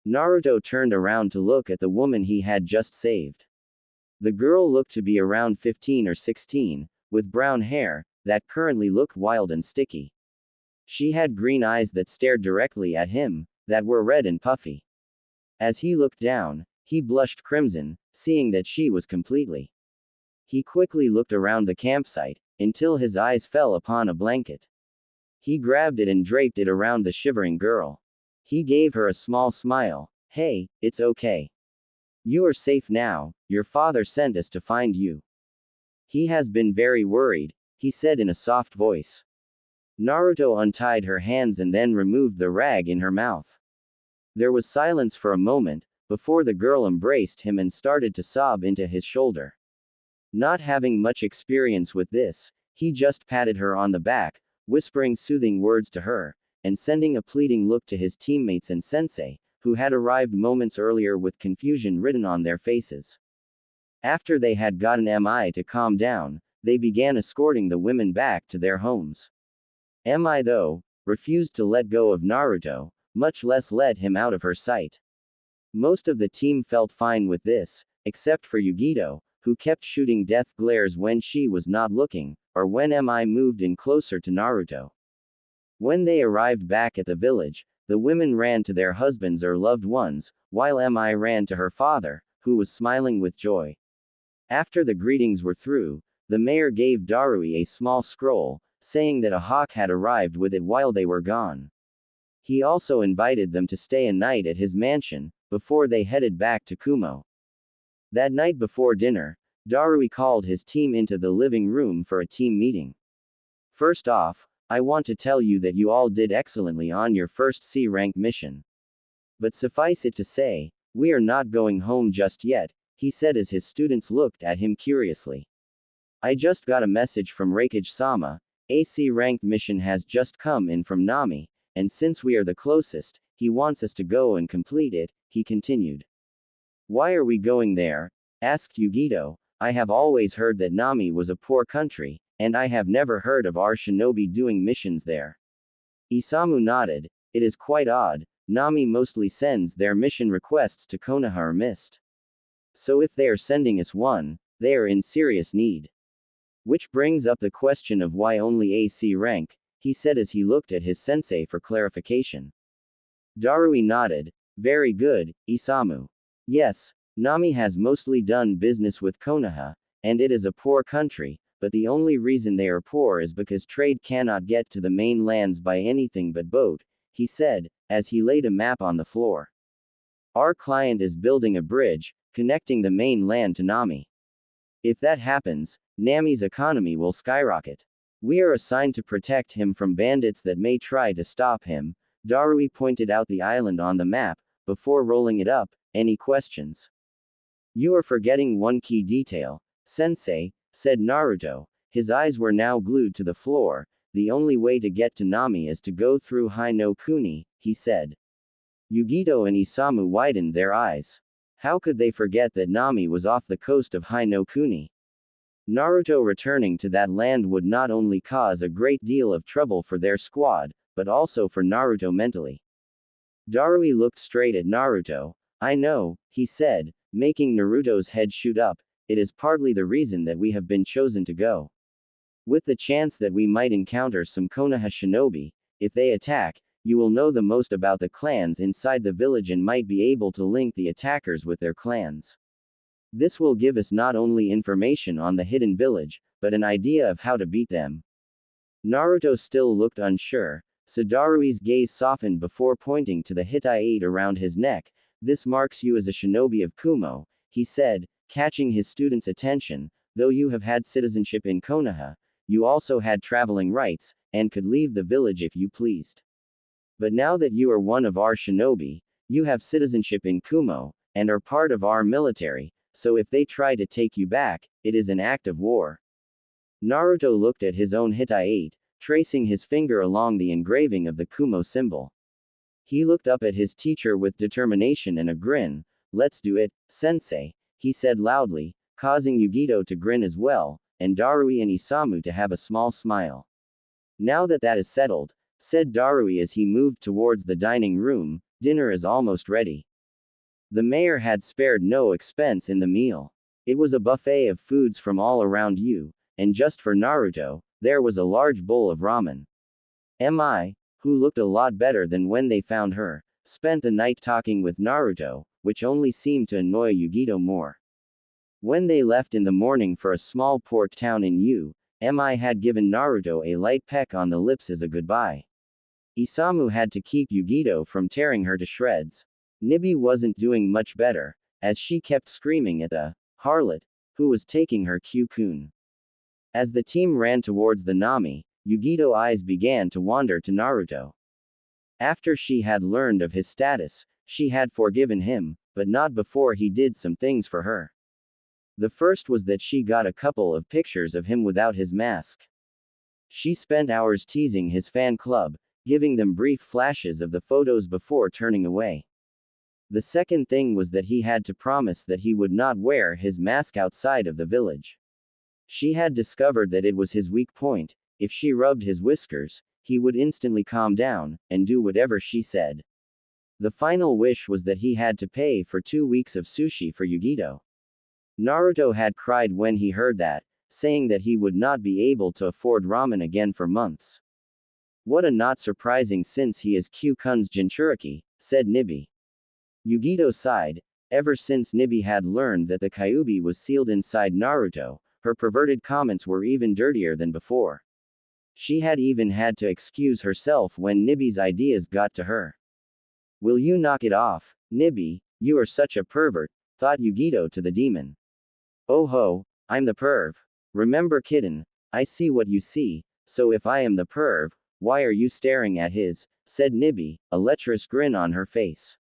Naruto turned around to look at the woman he had just saved. The girl looked to be around 15 or 16, with brown hair, that currently looked wild and sticky. She had green eyes that stared directly at him, that were red and puffy. As he looked down, he blushed crimson, seeing that she was completely. He quickly looked around the campsite, until his eyes fell upon a blanket. He grabbed it and draped it around the shivering girl. He gave her a small smile. Hey, it's okay. You are safe now, your father sent us to find you. He has been very worried, he said in a soft voice. Naruto untied her hands and then removed the rag in her mouth. There was silence for a moment, before the girl embraced him and started to sob into his shoulder. Not having much experience with this, he just patted her on the back, whispering soothing words to her, and sending a pleading look to his teammates and sensei, who had arrived moments earlier with confusion written on their faces. After they had gotten Mi to calm down, they began escorting the women back to their homes. Mi, though, refused to let go of Naruto, much less let him out of her sight. Most of the team felt fine with this, except for Yugito, who kept shooting death glares when she was not looking, or when Mi moved in closer to Naruto. When they arrived back at the village, the women ran to their husbands or loved ones, while Mi ran to her father, who was smiling with joy. After the greetings were through, the mayor gave Darui a small scroll, saying that a hawk had arrived with it while they were gone. He also invited them to stay a night at his mansion, before they headed back to Kumo. That night before dinner, Darui called his team into the living room for a team meeting. First off, I want to tell you that you all did excellently on your first C-rank mission. But suffice it to say, we are not going home just yet, he said as his students looked at him curiously. I just got a message from Raikage-sama, a C-ranked mission has just come in from Nami, and since we are the closest, he wants us to go and complete it, he continued. Why are we going there? Asked Yugito. I have always heard that Nami was a poor country, and I have never heard of our shinobi doing missions there. Isamu nodded. It is quite odd, Nami mostly sends their mission requests to Konoha or Mist. So if they are sending us one, they are in serious need. Which brings up the question of why only AC rank, he said as he looked at his sensei for clarification. Darui nodded. Very good, Isamu. Yes, Nami has mostly done business with Konoha, and it is a poor country, but the only reason they are poor is because trade cannot get to the main lands by anything but boat, he said, as he laid a map on the floor. Our client is building a bridge, connecting the main land to Nami. If that happens, Nami's economy will skyrocket. We are assigned to protect him from bandits that may try to stop him. Darui pointed out the island on the map, before rolling it up. Any questions? You are forgetting one key detail, Sensei, said Naruto. His eyes were now glued to the floor. The only way to get to Nami is to go through Hai no Kuni, he said. Yugito and Isamu widened their eyes. How could they forget that Nami was off the coast of Hai no Kuni? Naruto returning to that land would not only cause a great deal of trouble for their squad, but also for Naruto mentally. Darui looked straight at Naruto. I know, he said, making Naruto's head shoot up, it is partly the reason that we have been chosen to go. With the chance that we might encounter some Konoha shinobi, if they attack, you will know the most about the clans inside the village and might be able to link the attackers with their clans. This will give us not only information on the hidden village, but an idea of how to beat them. Naruto still looked unsure, so Darui's gaze softened before pointing to the hitai around his neck. This marks you as a shinobi of Kumo, he said, catching his student's attention. Though you have had citizenship in Konoha, you also had traveling rights, and could leave the village if you pleased. But now that you are one of our shinobi, you have citizenship in Kumo, and are part of our military, so if they try to take you back, it is an act of war. Naruto looked at his own hitai, tracing his finger along the engraving of the Kumo symbol. He looked up at his teacher with determination and a grin. Let's do it, sensei, he said loudly, causing Yugito to grin as well, and Darui and Isamu to have a small smile. Now that is settled, said Darui as he moved towards the dining room, dinner is almost ready. The mayor had spared no expense in the meal. It was a buffet of foods from all around you, and just for Naruto, there was a large bowl of ramen. Mi, who looked a lot better than when they found her, spent the night talking with Naruto, which only seemed to annoy Yugito more. When they left in the morning for a small port town in Mi had given Naruto a light peck on the lips as a goodbye. Isamu had to keep Yugito from tearing her to shreds. Nibi wasn't doing much better, as she kept screaming at the harlot, who was taking her Q-kun. As the team ran towards the Nami, Yugito's eyes began to wander to Naruto. After she had learned of his status, she had forgiven him, but not before he did some things for her. The first was that she got a couple of pictures of him without his mask. She spent hours teasing his fan club, giving them brief flashes of the photos before turning away. The second thing was that he had to promise that he would not wear his mask outside of the village. She had discovered that it was his weak point. If she rubbed his whiskers, he would instantly calm down, and do whatever she said. The final wish was that he had to pay for 2 weeks of sushi for Yugito. Naruto had cried when he heard that, saying that he would not be able to afford ramen again for months. What a not surprising since he is Q-kun's Jinchuriki, said Nibi. Yugito sighed. Ever since Nibi had learned that the Kyuubi was sealed inside Naruto, her perverted comments were even dirtier than before. She had even had to excuse herself when Nibi's ideas got to her. Will you knock it off, Nibi, you are such a pervert, thought Yugito to the demon. Oh ho, I'm the perv. Remember kitten, I see what you see, so if I am the perv, why are you staring at his, said Nibi, a lecherous grin on her face.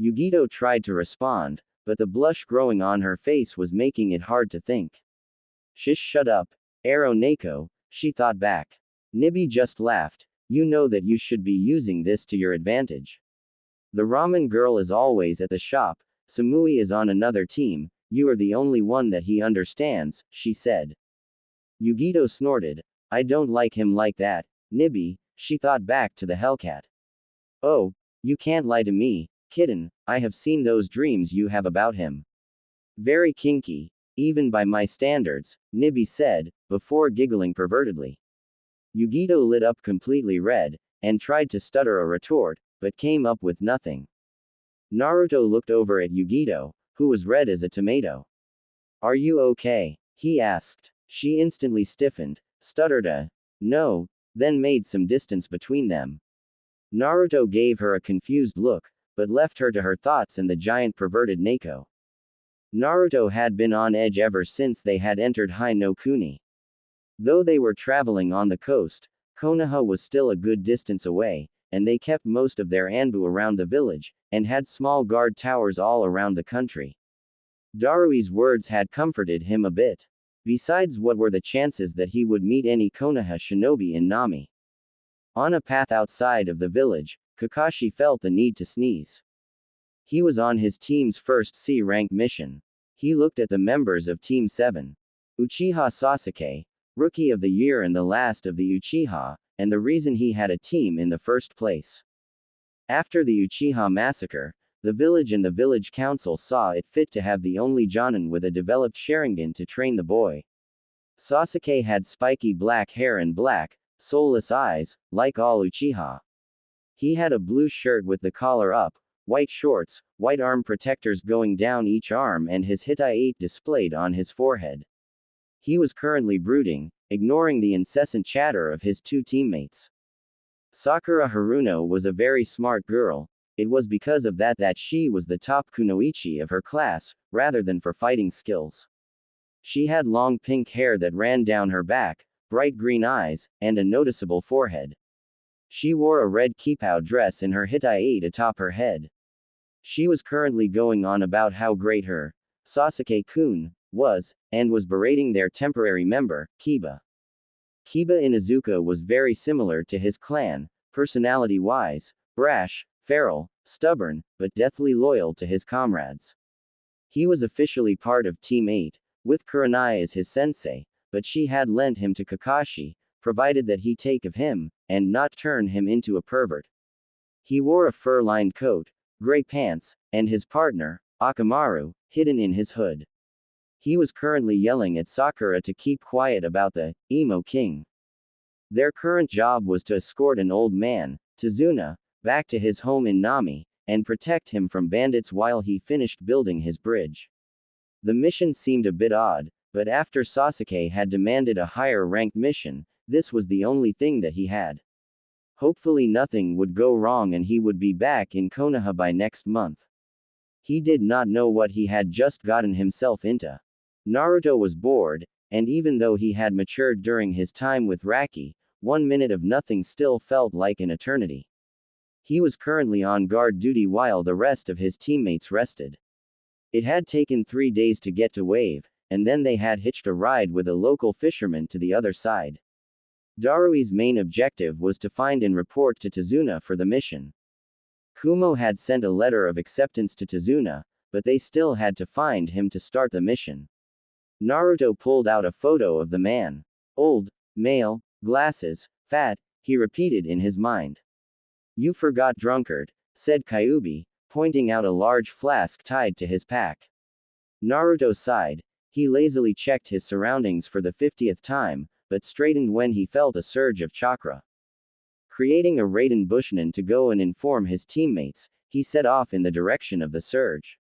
Yugito tried to respond, but the blush growing on her face was making it hard to think. Shish, shut up, Aro Neko, she thought back. Nibi just laughed. You know that you should be using this to your advantage. The ramen girl is always at the shop, Samui is on another team, you are the only one that he understands, she said. Yugito snorted. I don't like him like that, Nibi, she thought back to the Hellcat. Oh, you can't lie to me, kitten, I have seen those dreams you have about him. Very kinky, even by my standards, Nibi said, before giggling pervertedly. Yugito lit up completely red, and tried to stutter a retort, but came up with nothing. Naruto looked over at Yugito, who was red as a tomato. Are you okay? He asked. She instantly stiffened, stuttered a no, then made some distance between them. Naruto gave her a confused look, but left her to her thoughts and the giant perverted Neko. Naruto had been on edge ever since they had entered Hai no Kuni. Though they were traveling on the coast, Konoha was still a good distance away, and they kept most of their anbu around the village, and had small guard towers all around the country. Darui's words had comforted him a bit. Besides, what were the chances that he would meet any Konoha shinobi in Nami? On a path outside of the village, Kakashi felt the need to sneeze. He was on his team's first C-rank mission. He looked at the members of Team 7. Uchiha Sasuke, Rookie of the Year and the last of the Uchiha, and the reason he had a team in the first place. After the Uchiha massacre, the village and the village council saw it fit to have the only Jonin with a developed Sharingan to train the boy. Sasuke had spiky black hair and black, soulless eyes, like all Uchiha. He had a blue shirt with the collar up, white shorts, white arm protectors going down each arm and his Hitai-8 displayed on his forehead. He was currently brooding, ignoring the incessant chatter of his two teammates. Sakura Haruno was a very smart girl. It was because of that she was the top kunoichi of her class, rather than for fighting skills. She had long pink hair that ran down her back, bright green eyes, and a noticeable forehead. She wore a red kipao dress in her Hitai-8 atop her head. She was currently going on about how great her, Sasuke-kun, was, and was berating their temporary member, Kiba. Kiba Inuzuka was very similar to his clan, personality-wise, brash, feral, stubborn, but deathly loyal to his comrades. He was officially part of Team 8, with Kurenai as his sensei, but she had lent him to Kakashi, provided that he take of him, and not turn him into a pervert. He wore a fur-lined coat, gray pants, and his partner, Akamaru, hidden in his hood. He was currently yelling at Sakura to keep quiet about the emo king. Their current job was to escort an old man, Tazuna, back to his home in Nami, and protect him from bandits while he finished building his bridge. The mission seemed a bit odd, but after Sasuke had demanded a higher-ranked mission, this was the only thing that he had. Hopefully nothing would go wrong and he would be back in Konoha by next month. He did not know what he had just gotten himself into. Naruto was bored, and even though he had matured during his time with Raki, 1 minute of nothing still felt like an eternity. He was currently on guard duty while the rest of his teammates rested. It had taken 3 days to get to Wave, and then they had hitched a ride with a local fisherman to the other side. Darui's main objective was to find and report to Tazuna for the mission. Kumo had sent a letter of acceptance to Tazuna, but they still had to find him to start the mission. Naruto pulled out a photo of the man. Old, male, glasses, fat, he repeated in his mind. You forgot drunkard, said Kyuubi, pointing out a large flask tied to his pack. Naruto sighed. He lazily checked his surroundings for the 50th time, but straightened when he felt a surge of chakra. Creating a Raiden Bushman to go and inform his teammates, he set off in the direction of the surge.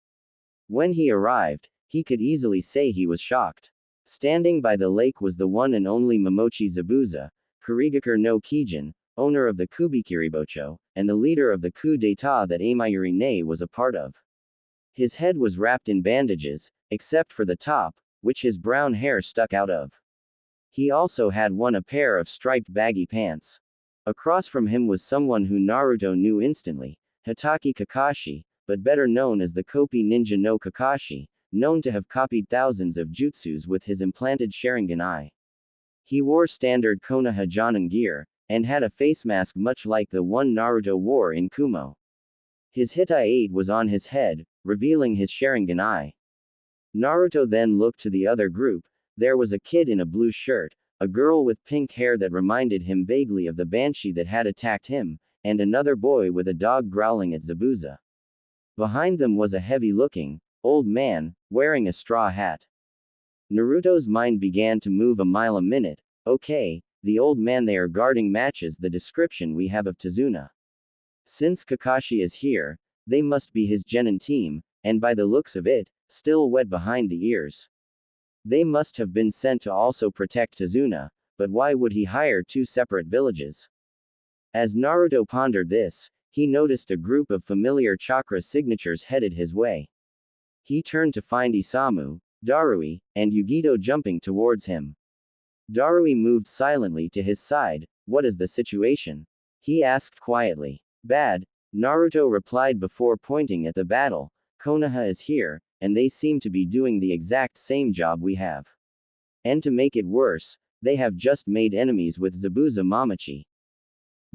When he arrived, he could easily say he was shocked. Standing by the lake was the one and only Momochi Zabuza, Kurigakure no Kijin, owner of the Kubikiribocho, and the leader of the coup d'état that Amayuri Ne was a part of. His head was wrapped in bandages, except for the top, which his brown hair stuck out of. He also had a pair of striped baggy pants. Across from him was someone who Naruto knew instantly, Hitaki Kakashi, but better known as the Kopi Ninja no Kakashi, known to have copied thousands of jutsus with his implanted Sharingan eye. He wore standard Konoha Jonin gear, and had a face mask much like the one Naruto wore in Kumo. His Hitai-8 was on his head, revealing his Sharingan eye. Naruto then looked to the other group. There was a kid in a blue shirt, a girl with pink hair that reminded him vaguely of the banshee that had attacked him, and another boy with a dog growling at Zabuza. Behind them was a heavy-looking, old man, wearing a straw hat. Naruto's mind began to move a mile a minute. Okay, the old man they are guarding matches the description we have of Tazuna. Since Kakashi is here, they must be his genin team, and by the looks of it, still wet behind the ears. They must have been sent to also protect Tazuna, but why would he hire two separate villages? As Naruto pondered this, he noticed a group of familiar chakra signatures headed his way. He turned to find Isamu, Darui, and Yugito jumping towards him. Darui moved silently to his side. What is the situation? He asked quietly. Bad, Naruto replied before pointing at the battle. Konoha is here, and they seem to be doing the exact same job we have. And to make it worse, they have just made enemies with Zabuza Mamachi.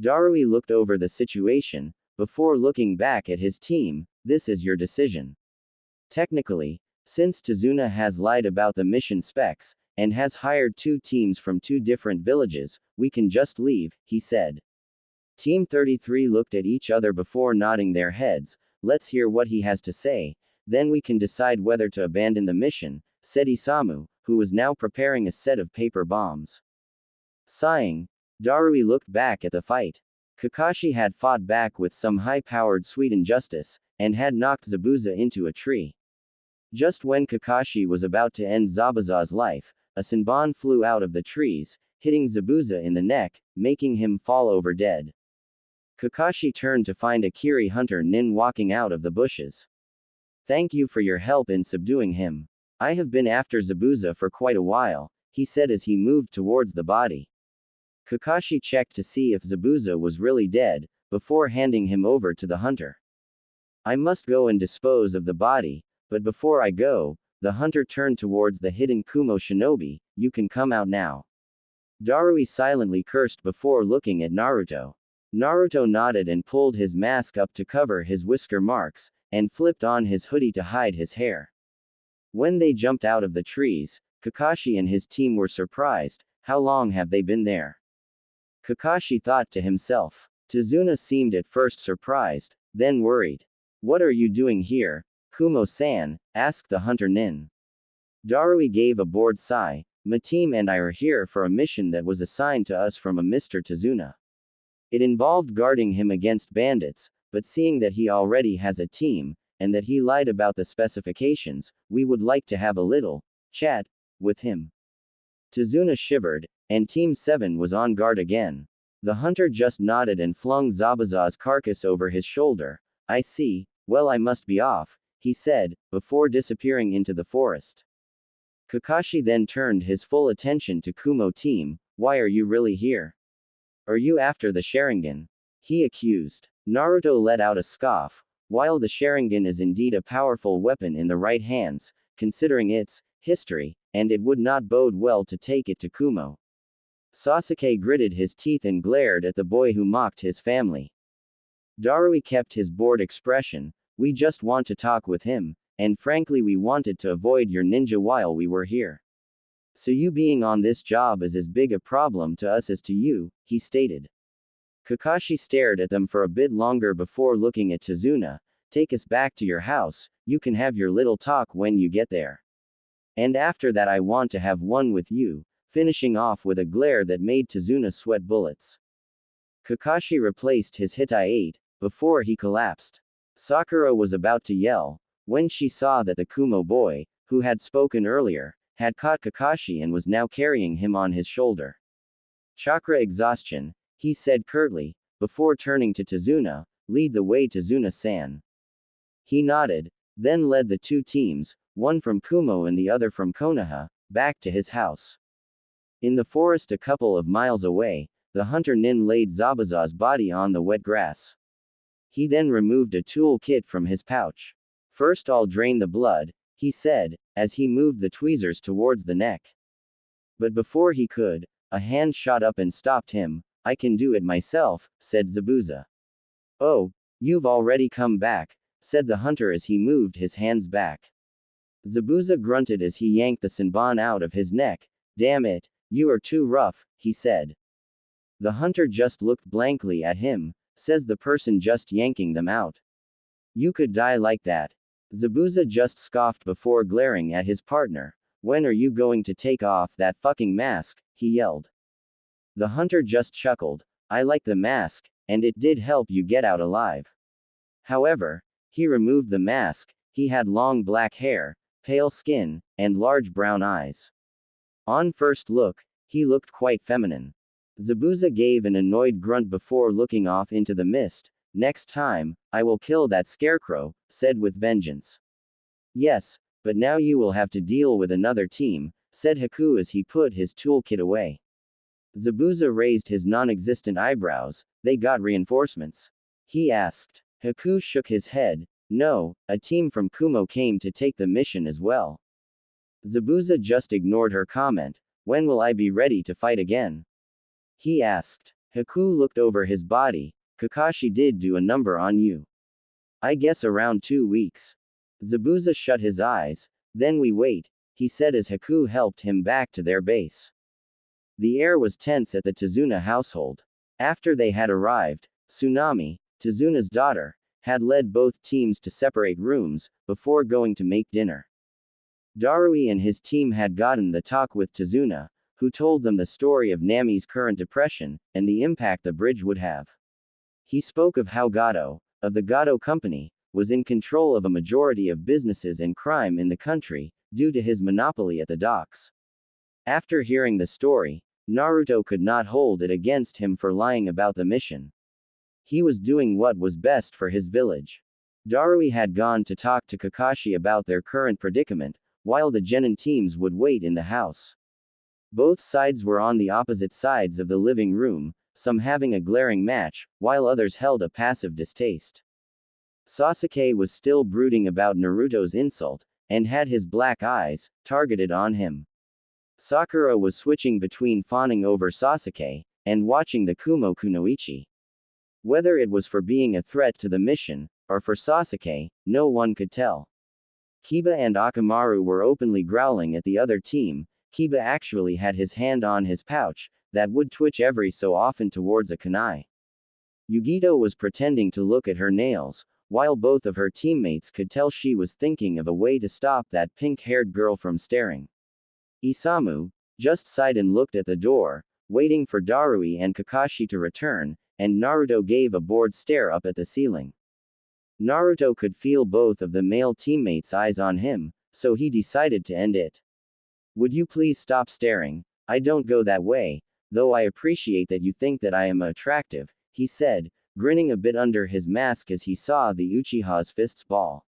Darui looked over the situation, before looking back at his team. This is your decision. Technically, since Tazuna has lied about the mission specs, and has hired two teams from two different villages, we can just leave, he said. Team 33 looked at each other before nodding their heads. Let's hear what he has to say, then we can decide whether to abandon the mission, said Isamu, who was now preparing a set of paper bombs. Sighing, Darui looked back at the fight. Kakashi had fought back with some high-powered sweet injustice, and had knocked Zabuza into a tree. Just when Kakashi was about to end Zabuza's life, a Senbon flew out of the trees, hitting Zabuza in the neck, making him fall over dead. Kakashi turned to find a Kiri hunter Nin walking out of the bushes. Thank you for your help in subduing him. I have been after Zabuza for quite a while, he said as he moved towards the body. Kakashi checked to see if Zabuza was really dead, before handing him over to the hunter. I must go and dispose of the body, but before I go, the hunter turned towards the hidden Kumo shinobi. You can come out now. Darui silently cursed before looking at Naruto. Naruto nodded and pulled his mask up to cover his whisker marks, and flipped on his hoodie to hide his hair. When they jumped out of the trees, Kakashi and his team were surprised. How long have they been there? Kakashi thought to himself. Tazuna seemed at first surprised, then worried. What are you doing here, Kumo-san? Asked the hunter Nin. Darui gave a bored sigh. My team and I are here for a mission that was assigned to us from a Mr. Tazuna. It involved guarding him against bandits, but seeing that he already has a team, and that he lied about the specifications, we would like to have a little chat with him. Tazuna shivered, and Team 7 was on guard again. The hunter just nodded and flung Zabuza's carcass over his shoulder. I see, well I must be off, he said, before disappearing into the forest. Kakashi then turned his full attention to Kumo team. Why are you really here? Are you after the Sharingan? He accused. Naruto let out a scoff. While the Sharingan is indeed a powerful weapon in the right hands, considering its history, and it would not bode well to take it to Kumo. Sasuke gritted his teeth and glared at the boy who mocked his family. Darui kept his bored expression. We just want to talk with him, and frankly we wanted to avoid your ninja while we were here. So you being on this job is as big a problem to us as to you, he stated. Kakashi stared at them for a bit longer before looking at Tazuna. Take us back to your house, you can have your little talk when you get there. And after that I want to have one with you, finishing off with a glare that made Tazuna sweat bullets. Kakashi replaced his Hitai-8, before he collapsed. Sakura was about to yell, when she saw that the Kumo boy, who had spoken earlier, had caught Kakashi and was now carrying him on his shoulder. Chakra exhaustion, he said curtly, before turning to Tazuna, lead the way Tazuna-san. He nodded, then led the two teams, one from Kumo and the other from Konoha, back to his house. In the forest a couple of miles away, the hunter Nin laid Zabuza's body on the wet grass. He then removed a tool kit from his pouch. First I'll drain the blood, he said, as he moved the tweezers towards the neck. But before he could, a hand shot up and stopped him. I can do it myself, said Zabuza. Oh, you've already come back, said the hunter as he moved his hands back. Zabuza grunted as he yanked the senbon out of his neck. Damn it, you are too rough, he said. The hunter just looked blankly at him, says the person just yanking them out. You could die like that. Zabuza just scoffed before glaring at his partner. When are you going to take off that fucking mask? He yelled. The hunter just chuckled. I like the mask, and it did help you get out alive. However, he removed the mask. He had long black hair, pale skin, and large brown eyes. On first look, he looked quite feminine. Zabuza gave an annoyed grunt before looking off into the mist. Next time, I will kill that scarecrow, said with vengeance. Yes, but now you will have to deal with another team, said Haku as he put his toolkit away. Zabuza raised his non-existent eyebrows. They got reinforcements? He asked. Haku shook his head. No, a team from Kumo came to take the mission as well. Zabuza just ignored her comment. When will I be ready to fight again? He asked. Haku looked over his body. Kakashi did do a number on you. I guess around 2 weeks. Zabuza shut his eyes. Then we wait, he said as Haku helped him back to their base. The air was tense at the Tazuna household. After they had arrived, Tsunami, Tazuna's daughter, had led both teams to separate rooms, before going to make dinner. Darui and his team had gotten the talk with Tazuna, who told them the story of Nami's current depression, and the impact the bridge would have. He spoke of how Gato, of the Gato Company, was in control of a majority of businesses and crime in the country, due to his monopoly at the docks. After hearing the story, Naruto could not hold it against him for lying about the mission. He was doing what was best for his village. Darui had gone to talk to Kakashi about their current predicament, while the genin teams would wait in the house. Both sides were on the opposite sides of the living room, some having a glaring match, while others held a passive distaste. Sasuke was still brooding about Naruto's insult, and had his black eyes targeted on him. Sakura was switching between fawning over Sasuke, and watching the Kumo Kunoichi. Whether it was for being a threat to the mission, or for Sasuke, no one could tell. Kiba and Akamaru were openly growling at the other team. Kiba actually had his hand on his pouch, that would twitch every so often towards a kunai. Yugito was pretending to look at her nails, while both of her teammates could tell she was thinking of a way to stop that pink-haired girl from staring. Isamu just sighed and looked at the door, waiting for Darui and Kakashi to return, and Naruto gave a bored stare up at the ceiling. Naruto could feel both of the male teammates' eyes on him, so he decided to end it. Would you please stop staring? I don't go that way, though I appreciate that you think that I am attractive, he said, grinning a bit under his mask as he saw the Uchiha's fists ball.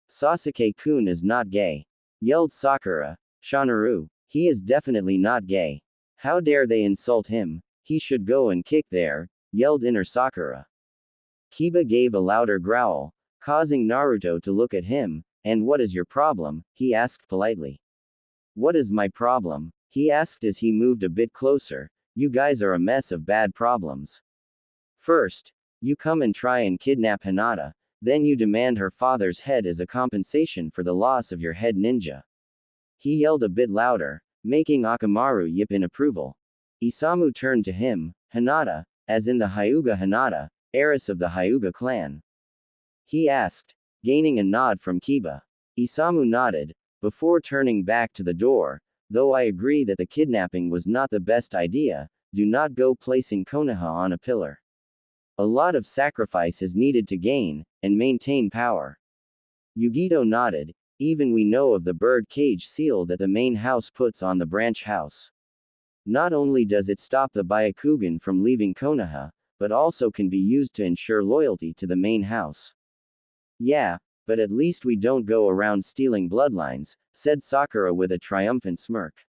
Sasuke-kun is not gay, yelled Sakura. Shanaru, he is definitely not gay. How dare they insult him? He should go and kick there, yelled inner Sakura. Kiba gave a louder growl, causing Naruto to look at him. And what is your problem? He asked politely. What is my problem? He asked as he moved a bit closer. You guys are a mess of bad problems. First, you come and try and kidnap Hinata, then you demand her father's head as a compensation for the loss of your head ninja. He yelled a bit louder, making Akamaru yip in approval. Isamu turned to him. Hinata, as in the Hyuga Hinata, heiress of the Hyuga clan? He asked, gaining a nod from Kiba. Isamu nodded, before turning back to the door. Though I agree that the kidnapping was not the best idea, do not go placing Konoha on a pillar. A lot of sacrifice is needed to gain and maintain power. Yugito nodded. Even we know of the bird cage seal that the main house puts on the branch house. Not only does it stop the Byakugan from leaving Konoha, but also can be used to ensure loyalty to the main house. Yeah, but at least we don't go around stealing bloodlines, said Sakura with a triumphant smirk.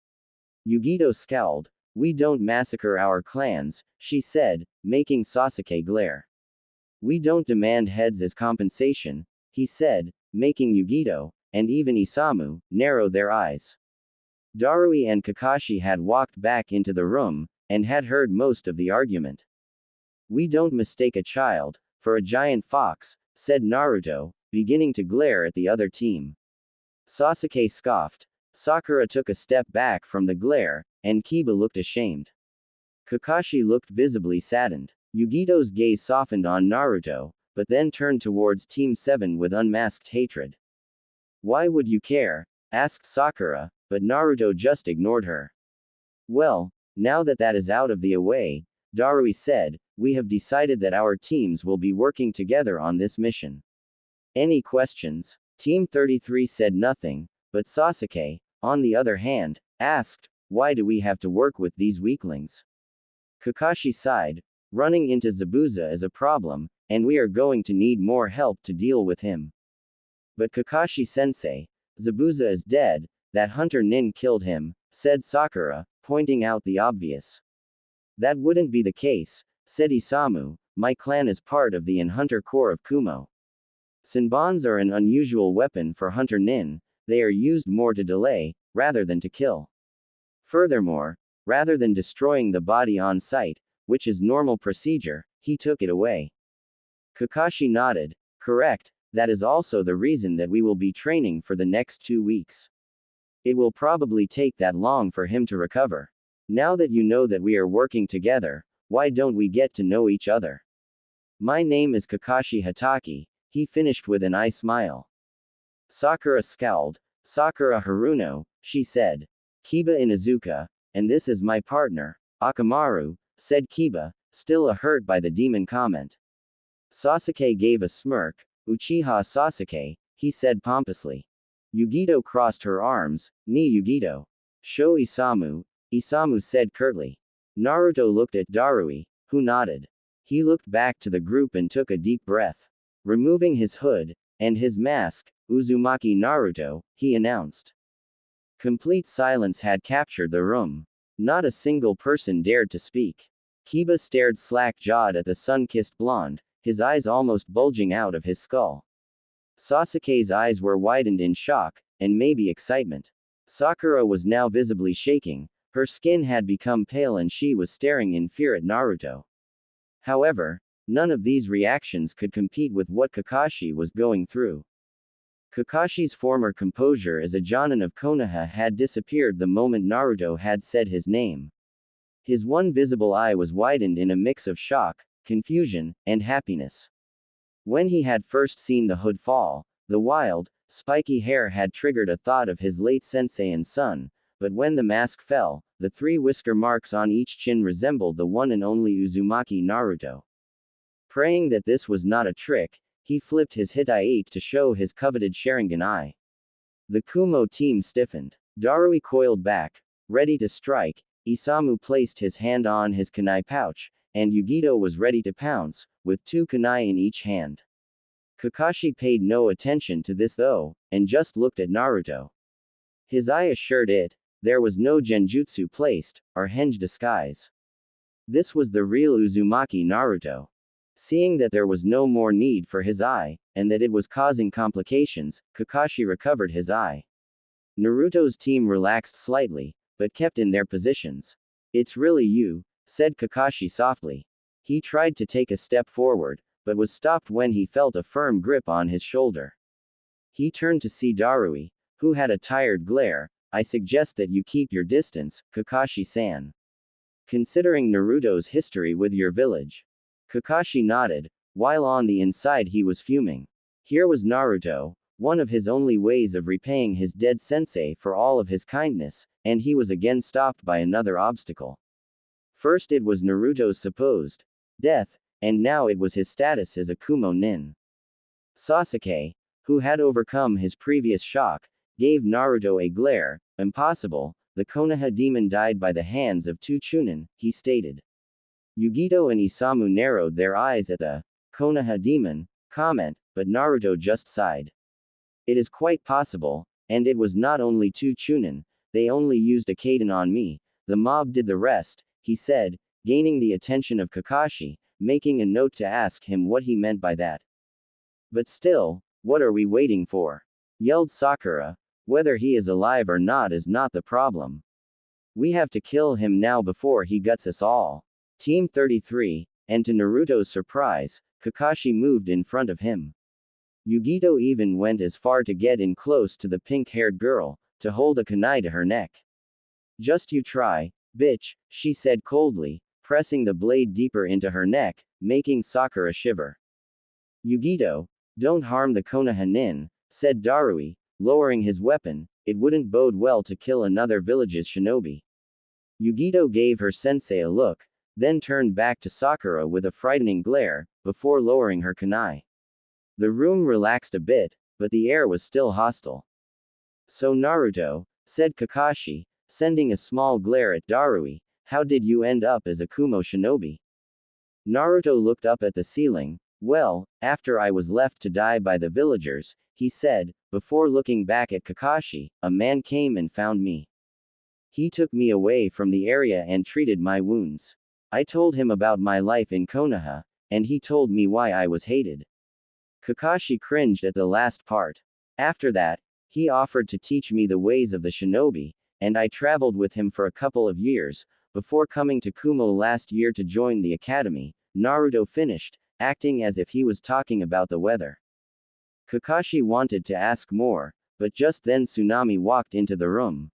Yugito scowled. We don't massacre our clans, she said, making Sasuke glare. We don't demand heads as compensation, he said, making Yugito, and even Isamu, narrow their eyes. Darui and Kakashi had walked back into the room, and had heard most of the argument. We don't mistake a child for a giant fox, said Naruto, beginning to glare at the other team. Sasuke scoffed. Sakura took a step back from the glare, and Kiba looked ashamed. Kakashi looked visibly saddened. Yugito's gaze softened on Naruto, but then turned towards Team 7 with unmasked hatred. Why would you care? Asked Sakura, but Naruto just ignored her. Well, now that that is out of the way, Darui said, we have decided that our teams will be working together on this mission. Any questions? Team 33 said nothing, but Sasuke, on the other hand, asked, why do we have to work with these weaklings? Kakashi sighed. Running into Zabuza is a problem, and we are going to need more help to deal with him. But Kakashi-sensei, Zabuza is dead, that hunter Nin killed him, said Sakura, pointing out the obvious. That wouldn't be the case, said Isamu, my clan is part of the Hunter Corps of Kumo. Senbons are an unusual weapon for hunter Nin, they are used more to delay, rather than to kill. Furthermore, rather than destroying the body on sight, which is normal procedure, he took it away. Kakashi nodded. Correct, that is also the reason that we will be training for the next 2 weeks. It will probably take that long for him to recover. Now that you know that we are working together, why don't we get to know each other? My name is Kakashi Hatake, he finished with an eye smile. Sakura scowled. Sakura Haruno, she said. Kiba Inuzuka, and this is my partner, Akamaru, said Kiba, still hurt by the demon comment. Sasuke gave a smirk. Uchiha Sasuke, he said pompously. Yugito crossed her arms. Ni Yugito. Sho Isamu, Isamu said curtly. Naruto looked at Darui, who nodded. He looked back to the group and took a deep breath. Removing his hood, and his mask, Uzumaki Naruto, he announced. Complete silence had captured the room. Not a single person dared to speak. Kiba stared slack-jawed at the sun-kissed blonde, his eyes almost bulging out of his skull. Sasuke's eyes were widened in shock, and maybe excitement. Sakura was now visibly shaking, her skin had become pale and she was staring in fear at Naruto. However, none of these reactions could compete with what Kakashi was going through. Kakashi's former composure as a Jonin of Konoha had disappeared the moment Naruto had said his name. His one visible eye was widened in a mix of shock, confusion, and happiness. When he had first seen the hood fall, the wild, spiky hair had triggered a thought of his late sensei and son, but when the mask fell, the 3 whisker marks on each chin resembled the one and only Uzumaki Naruto. Praying that this was not a trick, he flipped his Hitai-8 to show his coveted Sharingan eye. The Kumo team stiffened. Darui coiled back, ready to strike. Isamu placed his hand on his kunai pouch, and Yugito was ready to pounce, with 2 kunai in each hand. Kakashi paid no attention to this though, and just looked at Naruto. His eye assured it, there was no genjutsu placed, or henge disguise. This was the real Uzumaki Naruto. Seeing that there was no more need for his eye, and that it was causing complications, Kakashi recovered his eye. Naruto's team relaxed slightly, but kept in their positions. It's really you, said Kakashi softly. He tried to take a step forward, but was stopped when he felt a firm grip on his shoulder. He turned to see Darui, who had a tired glare. I suggest that you keep your distance, Kakashi-san. Considering Naruto's history with your village. Kakashi nodded, while on the inside he was fuming. Here was Naruto, one of his only ways of repaying his dead sensei for all of his kindness, and he was again stopped by another obstacle. First it was Naruto's supposed death, and now it was his status as a Kumo nin. Sasuke, who had overcome his previous shock, gave Naruto a glare. Impossible, the Konoha demon died by the hands of two Chunin, he stated. Yugito and Isamu narrowed their eyes at the Konoha demon comment, but Naruto just sighed. It is quite possible, and it was not only two Chunin, they only used a Kaiden on me, the mob did the rest, he said, gaining the attention of Kakashi, making a note to ask him what he meant by that. But still, what are we waiting for? Yelled Sakura. Whether he is alive or not is not the problem. We have to kill him now before he guts us all. Team 33, and to Naruto's surprise, Kakashi moved in front of him. Yugito even went as far to get in close to the pink-haired girl, to hold a kunai to her neck. Just you try, bitch, she said coldly, pressing the blade deeper into her neck, making Sakura shiver. Yugito, don't harm the Konoha nin, said Darui, lowering his weapon, it wouldn't bode well to kill another village's shinobi. Yugito gave her sensei a look, then turned back to Sakura with a frightening glare, before lowering her kunai. The room relaxed a bit, but the air was still hostile. So Naruto, said Kakashi, sending a small glare at Darui, how did you end up as a Kumo shinobi? Naruto looked up at the ceiling. Well, after I was left to die by the villagers, he said, before looking back at Kakashi, a man came and found me. He took me away from the area and treated my wounds. I told him about my life in Konoha, and he told me why I was hated. Kakashi cringed at the last part. After that, he offered to teach me the ways of the shinobi, and I traveled with him for a couple of years, before coming to Kumo last year to join the academy, Naruto finished, acting as if he was talking about the weather. Kakashi wanted to ask more, but just then Tsunami walked into the room.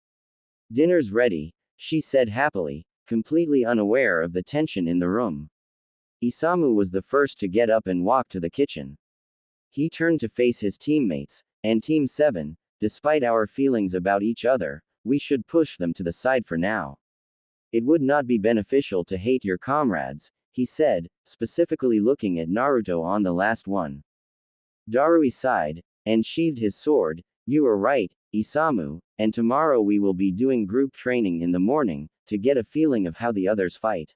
Dinner's ready, she said happily, completely unaware of the tension in the room. Isamu was the first to get up and walk to the kitchen. He turned to face his teammates, and Team 7, despite our feelings about each other, we should push them to the side for now. It would not be beneficial to hate your comrades, he said, specifically looking at Naruto on the last one. Darui sighed, and sheathed his sword. You are right, Isamu, and tomorrow we will be doing group training in the morning, to get a feeling of how the others fight.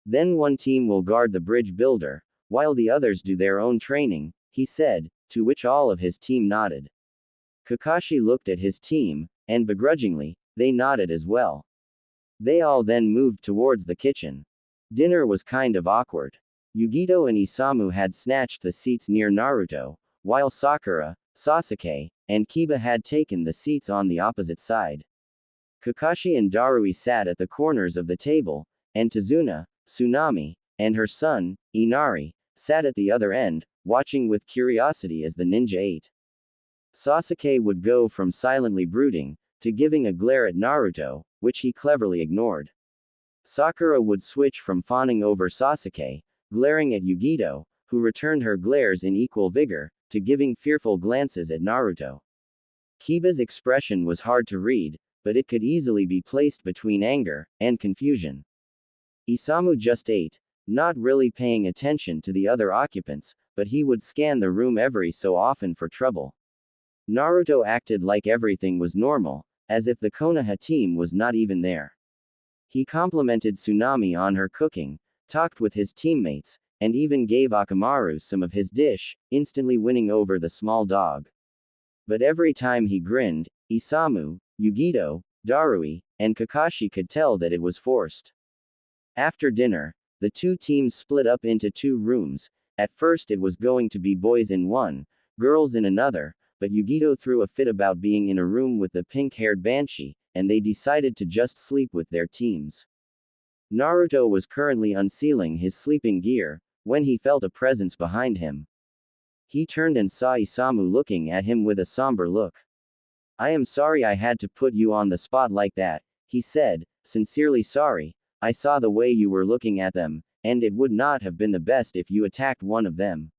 Then one team will guard the bridge builder, while the others do their own training, he said, to which all of his team nodded. Kakashi looked at his team, and begrudgingly, they nodded as well. They all then moved towards the kitchen. Dinner was kind of awkward. Yugito and Isamu had snatched the seats near Naruto, while Sakura, Sasuke, and Kiba had taken the seats on the opposite side. Kakashi and Darui sat at the corners of the table, and Tazuna, Tsunami, and her son, Inari, sat at the other end, watching with curiosity as the ninja ate. Sasuke would go from silently brooding, to giving a glare at Naruto, which he cleverly ignored. Sakura would switch from fawning over Sasuke, glaring at Yugito, who returned her glares in equal vigor, to giving fearful glances at Naruto. Kiba's expression was hard to read, but it could easily be placed between anger and confusion. Isamu just ate, not really paying attention to the other occupants, but he would scan the room every so often for trouble. Naruto acted like everything was normal, as if the Konoha team was not even there. He complimented Tsunami on her cooking, talked with his teammates, and even gave Akamaru some of his dish, instantly winning over the small dog. But every time he grinned, Isamu, Yugito, Darui, and Kakashi could tell that it was forced. After dinner, the two teams split up into two rooms. At first it was going to be boys in one, girls in another, but Yugito threw a fit about being in a room with the pink-haired banshee, and they decided to just sleep with their teams. Naruto was currently unsealing his sleeping gear, when he felt a presence behind him. He turned and saw Isamu looking at him with a somber look. I am sorry I had to put you on the spot like that, he said, sincerely sorry, I saw the way you were looking at them, and it would not have been the best if you attacked one of them.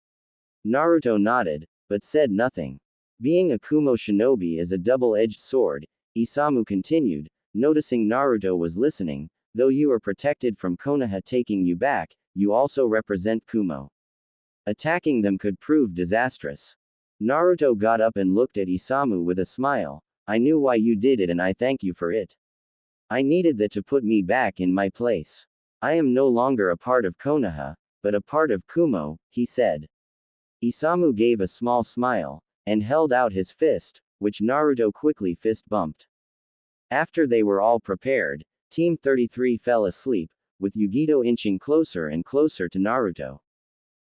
Naruto nodded, but said nothing. Being a Kumo shinobi is a double-edged sword, Isamu continued, noticing Naruto was listening. Though you are protected from Konoha taking you back, you also represent Kumo. Attacking them could prove disastrous. Naruto got up and looked at Isamu with a smile. I knew why you did it and I thank you for it. I needed that to put me back in my place. I am no longer a part of Konoha, but a part of Kumo, he said. Isamu gave a small smile, and held out his fist, which Naruto quickly fist bumped. After they were all prepared, Team 33 fell asleep, with Yugito inching closer and closer to Naruto.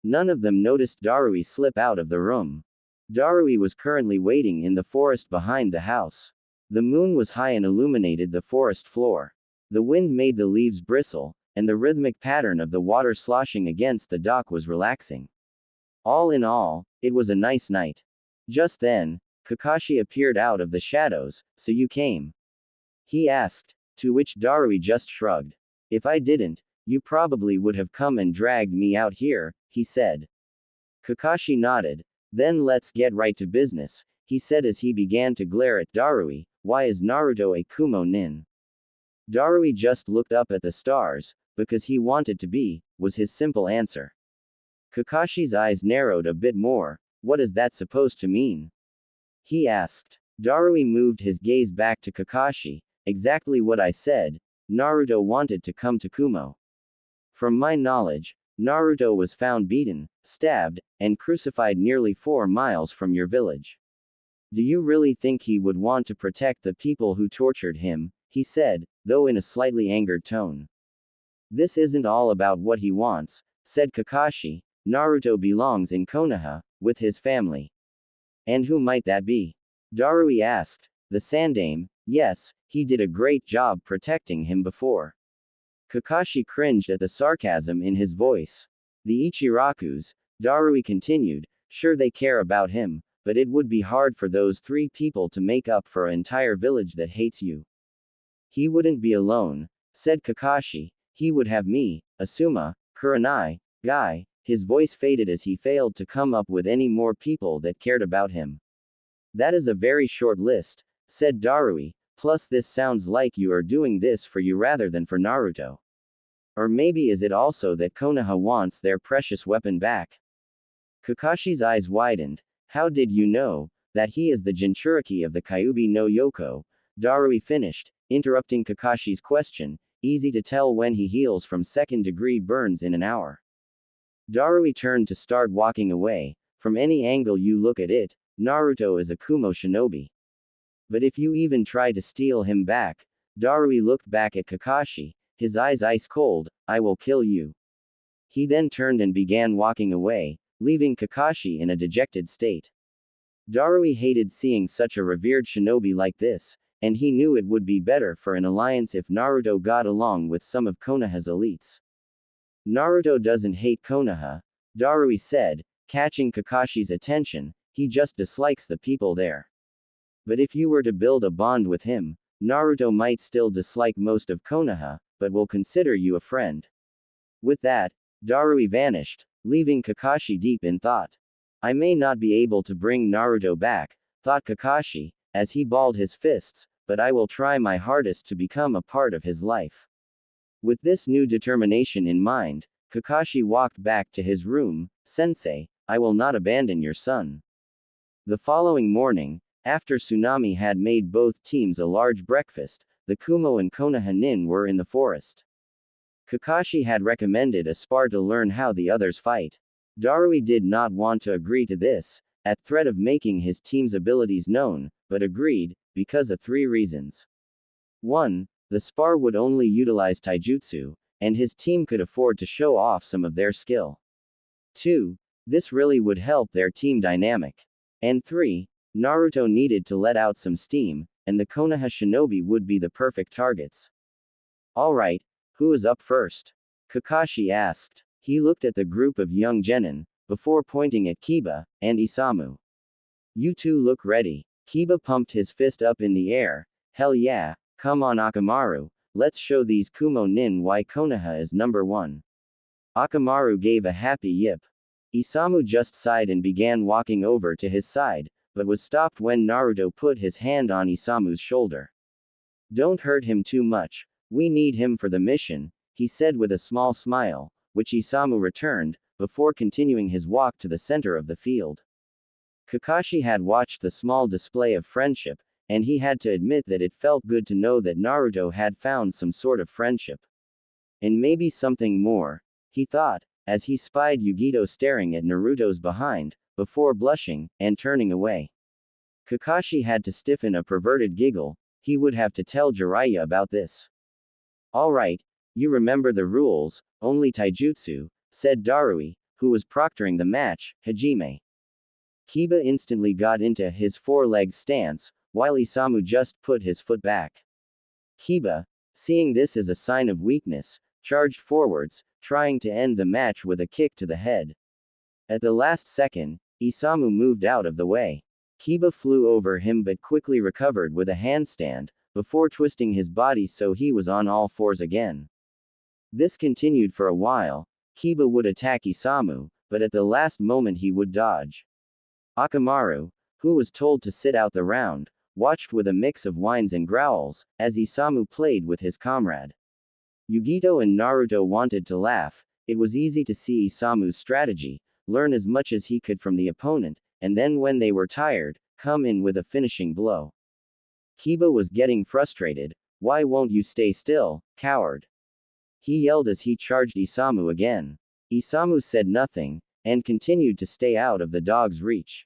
None of them noticed Darui slip out of the room. Darui was currently waiting in the forest behind the house. The moon was high and illuminated the forest floor. The wind made the leaves bristle, and the rhythmic pattern of the water sloshing against the dock was relaxing. All in all, it was a nice night. Just then, Kakashi appeared out of the shadows. So you came? He asked, to which Darui just shrugged. If I didn't, you probably would have come and dragged me out here, he said. Kakashi nodded. Then let's get right to business, he said as he began to glare at Darui. Why is Naruto a Kumo nin? Darui just looked up at the stars, because he wanted to be, was his simple answer. Kakashi's eyes narrowed a bit more. What is that supposed to mean? He asked. Darui moved his gaze back to Kakashi. Exactly what I said. Naruto wanted to come to Kumo. From my knowledge, Naruto was found beaten, stabbed, and crucified nearly 4 miles from your village. Do you really think he would want to protect the people who tortured him? He said, though in a slightly angered tone. This isn't all about what he wants, said Kakashi. Naruto belongs in Konoha, with his family. And who might that be? Darui asked. The Sandame. Yes, he did a great job protecting him before. Kakashi cringed at the sarcasm in his voice. The Ichirakus, Darui continued, sure they care about him, but it would be hard for those 3 people to make up for an entire village that hates you. He wouldn't be alone, said Kakashi. He would have me, Asuma, Kurenai, Guy. His voice faded as he failed to come up with any more people that cared about him. That is a very short list, said Darui, plus this sounds like you are doing this for you rather than for Naruto. Or maybe is it also that Konoha wants their precious weapon back? Kakashi's eyes widened. How did you know that he is the Jinchuriki of the Kyuubi no Yoko? Darui finished, interrupting Kakashi's question. Easy to tell when he heals from 2nd-degree burns in an hour. Darui turned to start walking away. From any angle you look at it, Naruto is a Kumo shinobi. But if you even try to steal him back, Darui looked back at Kakashi, his eyes ice cold, I will kill you. He then turned and began walking away, leaving Kakashi in a dejected state. Darui hated seeing such a revered shinobi like this, and he knew it would be better for an alliance if Naruto got along with some of Konoha's elites. Naruto doesn't hate Konoha, Darui said, catching Kakashi's attention, he just dislikes the people there. But if you were to build a bond with him, Naruto might still dislike most of Konoha, but will consider you a friend. With that, Darui vanished, leaving Kakashi deep in thought. I may not be able to bring Naruto back, thought Kakashi, as he balled his fists, but I will try my hardest to become a part of his life. With this new determination in mind, Kakashi walked back to his room. Sensei, I will not abandon your son. The following morning, after Tsunami had made both teams a large breakfast, the Kumo and Konoha nin were in the forest. Kakashi had recommended a spar to learn how the others fight. Darui did not want to agree to this, at threat of making his team's abilities known, but agreed, because of 3 reasons. 1. The spar would only utilize taijutsu, and his team could afford to show off some of their skill. 2. This really would help their team dynamic. And 3. Naruto needed to let out some steam, and the Konoha shinobi would be the perfect targets. Alright, who is up first? Kakashi asked. He looked at the group of young genin, before pointing at Kiba and Isamu. You 2 look ready. Kiba pumped his fist up in the air. Hell yeah, come on Akamaru, let's show these Kumo nin why Konoha is number 1. Akamaru gave a happy yip. Isamu just sighed and began walking over to his side, but was stopped when Naruto put his hand on Isamu's shoulder. Don't hurt him too much, we need him for the mission, he said with a small smile. which Isamu returned, before continuing his walk to the center of the field. Kakashi had watched the small display of friendship, and he had to admit that it felt good to know that Naruto had found some sort of friendship. And maybe something more, he thought, as he spied Yugito staring at Naruto's behind, before blushing, and turning away. Kakashi had to stiffen a perverted giggle. He would have to tell Jiraiya about this. Alright, you remember the rules, only taijutsu, said Darui, who was proctoring the match, Hajime. Kiba instantly got into his four-leg stance, while Isamu just put his foot back. Kiba, seeing this as a sign of weakness, charged forwards, trying to end the match with a kick to the head. At the last second, Isamu moved out of the way. Kiba flew over him but quickly recovered with a handstand, before twisting his body so he was on all fours again. This continued for a while. Kiba would attack Isamu, but at the last moment he would dodge. Akamaru, who was told to sit out the round, watched with a mix of whines and growls, as Isamu played with his comrade. Yugito and Naruto wanted to laugh. It was easy to see Isamu's strategy, learn as much as he could from the opponent, and then when they were tired, come in with a finishing blow. Kiba was getting frustrated. Why won't you stay still, coward? He yelled as he charged Isamu again. Isamu said nothing, and continued to stay out of the dog's reach.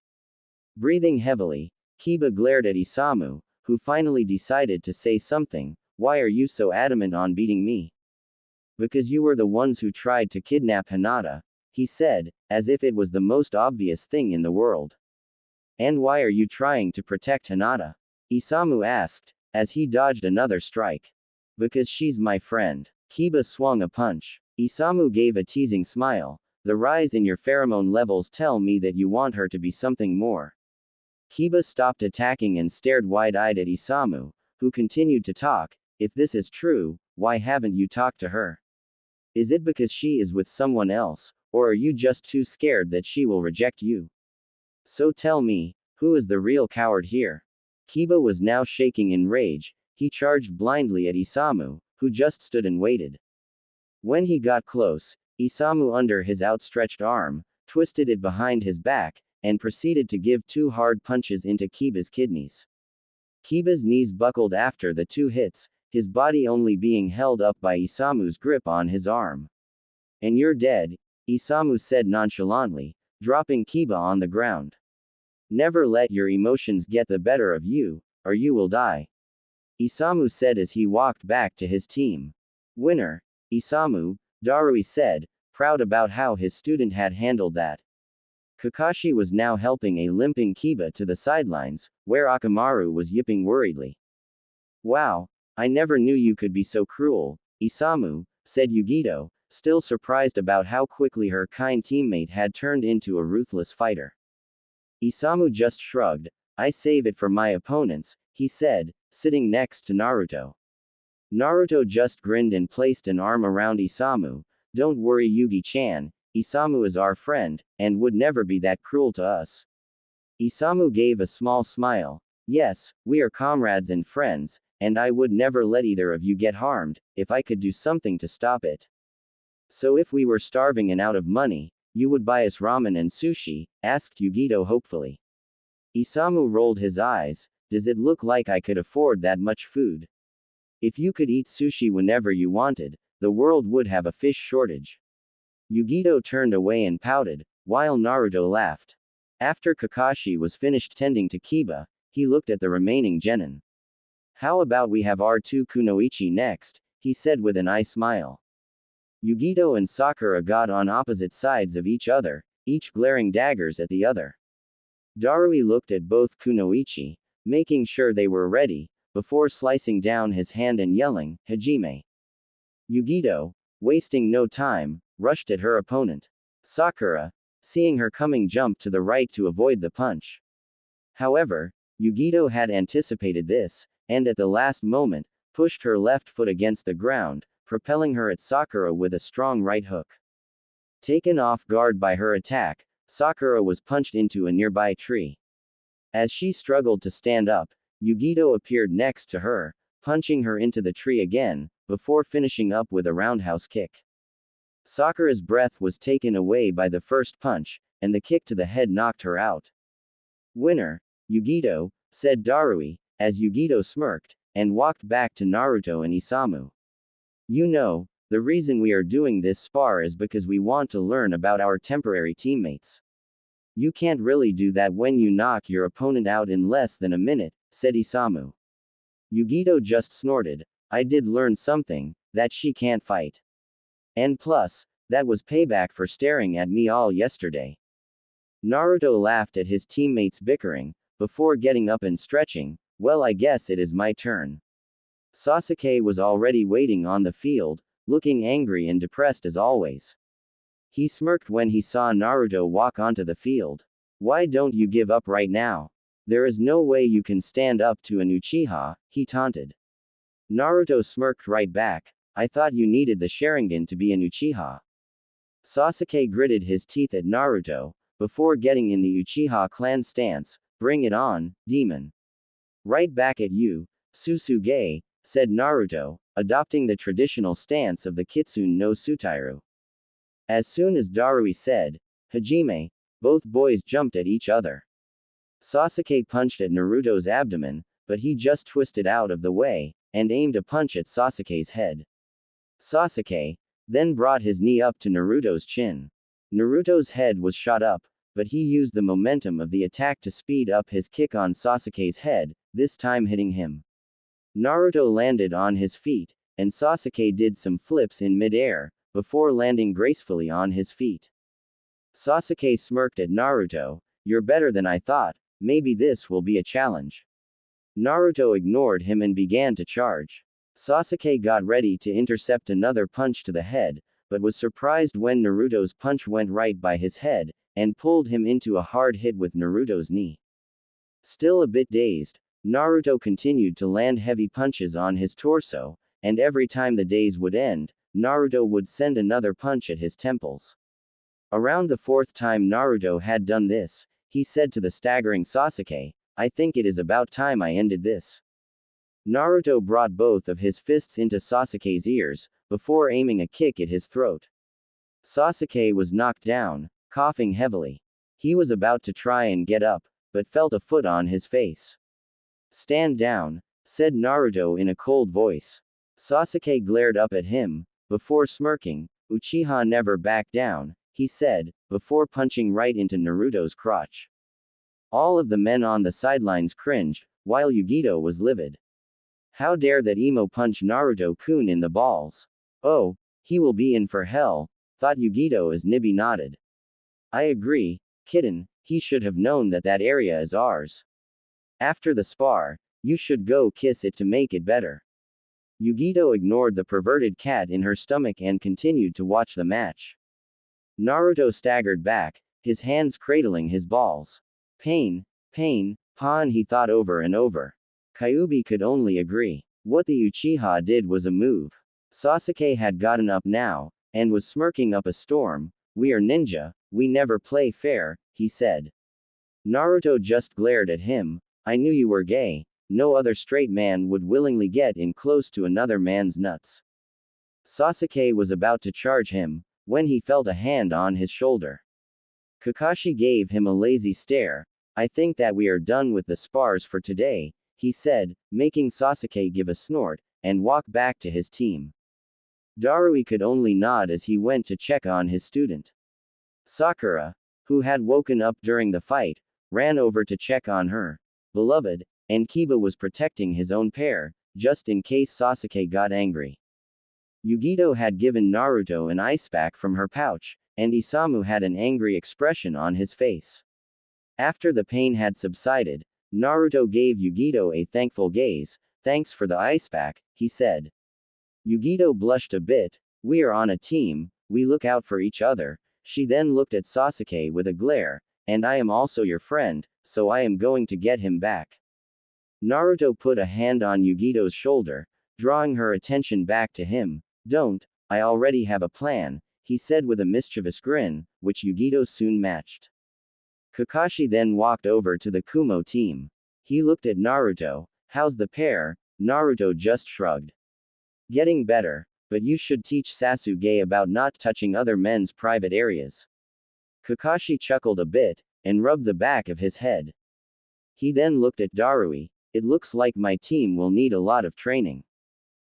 Breathing heavily, Kiba glared at Isamu, who finally decided to say something. Why are you so adamant on beating me? Because you were the ones who tried to kidnap Hinata, he said, as if it was the most obvious thing in the world. And why are you trying to protect Hinata? Isamu asked, as he dodged another strike. Because she's my friend. Kiba swung a punch. Isamu gave a teasing smile. The rise in your pheromone levels tell me that you want her to be something more. Kiba stopped attacking and stared wide-eyed at Isamu, who continued to talk. If this is true, why haven't you talked to her? Is it because she is with someone else, or are you just too scared that she will reject you? So tell me, who is the real coward here? Kiba was now shaking in rage. He charged blindly at Isamu, who just stood and waited. When he got close, Isamu under his outstretched arm, twisted it behind his back, and proceeded to give two hard punches into Kiba's kidneys. Kiba's knees buckled after the two hits, his body only being held up by Isamu's grip on his arm. And you're dead, Isamu said nonchalantly, dropping Kiba on the ground. Never let your emotions get the better of you, or you will die. Isamu said as he walked back to his team. Winner, Isamu, Darui said, proud about how his student had handled that. Kakashi was now helping a limping Kiba to the sidelines, where Akamaru was yipping worriedly. Wow, I never knew you could be so cruel, Isamu, said Yugito, still surprised about how quickly her kind teammate had turned into a ruthless fighter. Isamu just shrugged. I save it for my opponents, he said, sitting next to Naruto. Naruto just grinned and placed an arm around Isamu. Don't worry Yugi-chan, Isamu is our friend, and would never be that cruel to us. Isamu gave a small smile. Yes, we are comrades and friends, and I would never let either of you get harmed, if I could do something to stop it. So if we were starving and out of money, you would buy us ramen and sushi, asked Yugito hopefully. Isamu rolled his eyes. Does it look like I could afford that much food? If you could eat sushi whenever you wanted, the world would have a fish shortage. Yugito turned away and pouted, while Naruto laughed. After Kakashi was finished tending to Kiba, he looked at the remaining genin. How about we have R2 Kunoichi next, he said with an eye smile. Yugito and Sakura got on opposite sides of each other, each glaring daggers at the other. Darui looked at both Kunoichi, making sure they were ready, before slicing down his hand and yelling, Hajime. Yugito, wasting no time, rushed at her opponent. Sakura, seeing her coming, jumped to the right to avoid the punch. However, Yugito had anticipated this, and at the last moment, pushed her left foot against the ground, propelling her at Sakura with a strong right hook. Taken off guard by her attack, Sakura was punched into a nearby tree. As she struggled to stand up, Yugito appeared next to her, punching her into the tree again, before finishing up with a roundhouse kick. Sakura's breath was taken away by the first punch, and the kick to the head knocked her out. Winner, Yugito, said Darui, as Yugito smirked, and walked back to Naruto and Isamu. You know, the reason we are doing this spar is because we want to learn about our temporary teammates. You can't really do that when you knock your opponent out in less than a minute, said Isamu. Yugito just snorted. I did learn something, that she can't fight. And plus, that was payback for staring at me all yesterday. Naruto laughed at his teammates' bickering, before getting up and stretching. Well, I guess it is my turn. Sasuke was already waiting on the field, looking angry and depressed as always. He smirked when he saw Naruto walk onto the field. Why don't you give up right now? There is no way you can stand up to an Uchiha, he taunted. Naruto smirked right back. I thought you needed the Sharingan to be an Uchiha. Sasuke gritted his teeth at Naruto, before getting in the Uchiha clan stance. Bring it on, demon. Right back at you, Susuge, said Naruto, adopting the traditional stance of the Kitsune no Sutairu. As soon as Darui said, Hajime, both boys jumped at each other. Sasuke punched at Naruto's abdomen, but he just twisted out of the way, and aimed a punch at Sasuke's head. Sasuke then brought his knee up to Naruto's chin. Naruto's head was shot up, but he used the momentum of the attack to speed up his kick on Sasuke's head, this time hitting him. Naruto landed on his feet, and Sasuke did some flips in midair, before landing gracefully on his feet. Sasuke smirked at Naruto. You're better than I thought, maybe this will be a challenge. Naruto ignored him and began to charge. Sasuke got ready to intercept another punch to the head, but was surprised when Naruto's punch went right by his head, and pulled him into a hard hit with Naruto's knee. Still a bit dazed, Naruto continued to land heavy punches on his torso, and every time the daze would end, Naruto would send another punch at his temples. Around the fourth time Naruto had done this, he said to the staggering Sasuke, I think it is about time I ended this. Naruto brought both of his fists into Sasuke's ears, before aiming a kick at his throat. Sasuke was knocked down, coughing heavily. He was about to try and get up, but felt a foot on his face. Stand down, said Naruto in a cold voice. Sasuke glared up at him, before smirking. Uchiha never back down, he said, before punching right into Naruto's crotch. All of the men on the sidelines cringed, while Yugito was livid. How dare that emo punch Naruto-kun in the balls? Oh, he will be in for hell, thought Yugito as Nibi nodded. I agree, kitten, he should have known that that area is ours. After the spar, you should go kiss it to make it better. Yugito ignored the perverted cat in her stomach and continued to watch the match. Naruto staggered back, his hands cradling his balls. Pain, pain, pain, he thought over and over. Kyuubi could only agree. What the Uchiha did was a move. Sasuke had gotten up now, and was smirking up a storm. We are ninja, we never play fair, he said. Naruto just glared at him. I knew you were gay. No other straight man would willingly get in close to another man's nuts. Sasuke was about to charge him, when he felt a hand on his shoulder. Kakashi gave him a lazy stare. I think that we are done with the spars for today, he said, making Sasuke give a snort, and walk back to his team. Darui could only nod as he went to check on his student. Sakura, who had woken up during the fight, ran over to check on her beloved, and Kiba was protecting his own pair, just in case Sasuke got angry. Yugito had given Naruto an ice pack from her pouch, and Isamu had an angry expression on his face. After the pain had subsided, Naruto gave Yugito a thankful gaze. Thanks for the ice pack, he said. Yugito blushed a bit. We are on a team, we look out for each other. She then looked at Sasuke with a glare, and I am also your friend, so I am going to get him back. Naruto put a hand on Yugito's shoulder, drawing her attention back to him. Don't, I already have a plan, he said with a mischievous grin, which Yugito soon matched. Kakashi then walked over to the Kumo team. He looked at Naruto. How's the pair? Naruto just shrugged. Getting better. But you should teach Sasuke about not touching other men's private areas. Kakashi chuckled a bit, and rubbed the back of his head. He then looked at Darui. It looks like my team will need a lot of training.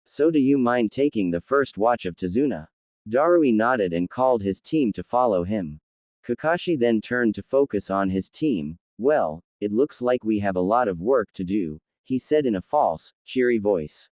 So do you mind taking the first watch of Tazuna? Darui nodded and called his team to follow him. Kakashi then turned to focus on his team. Well, it looks like we have a lot of work to do, he said in a false, cheery voice.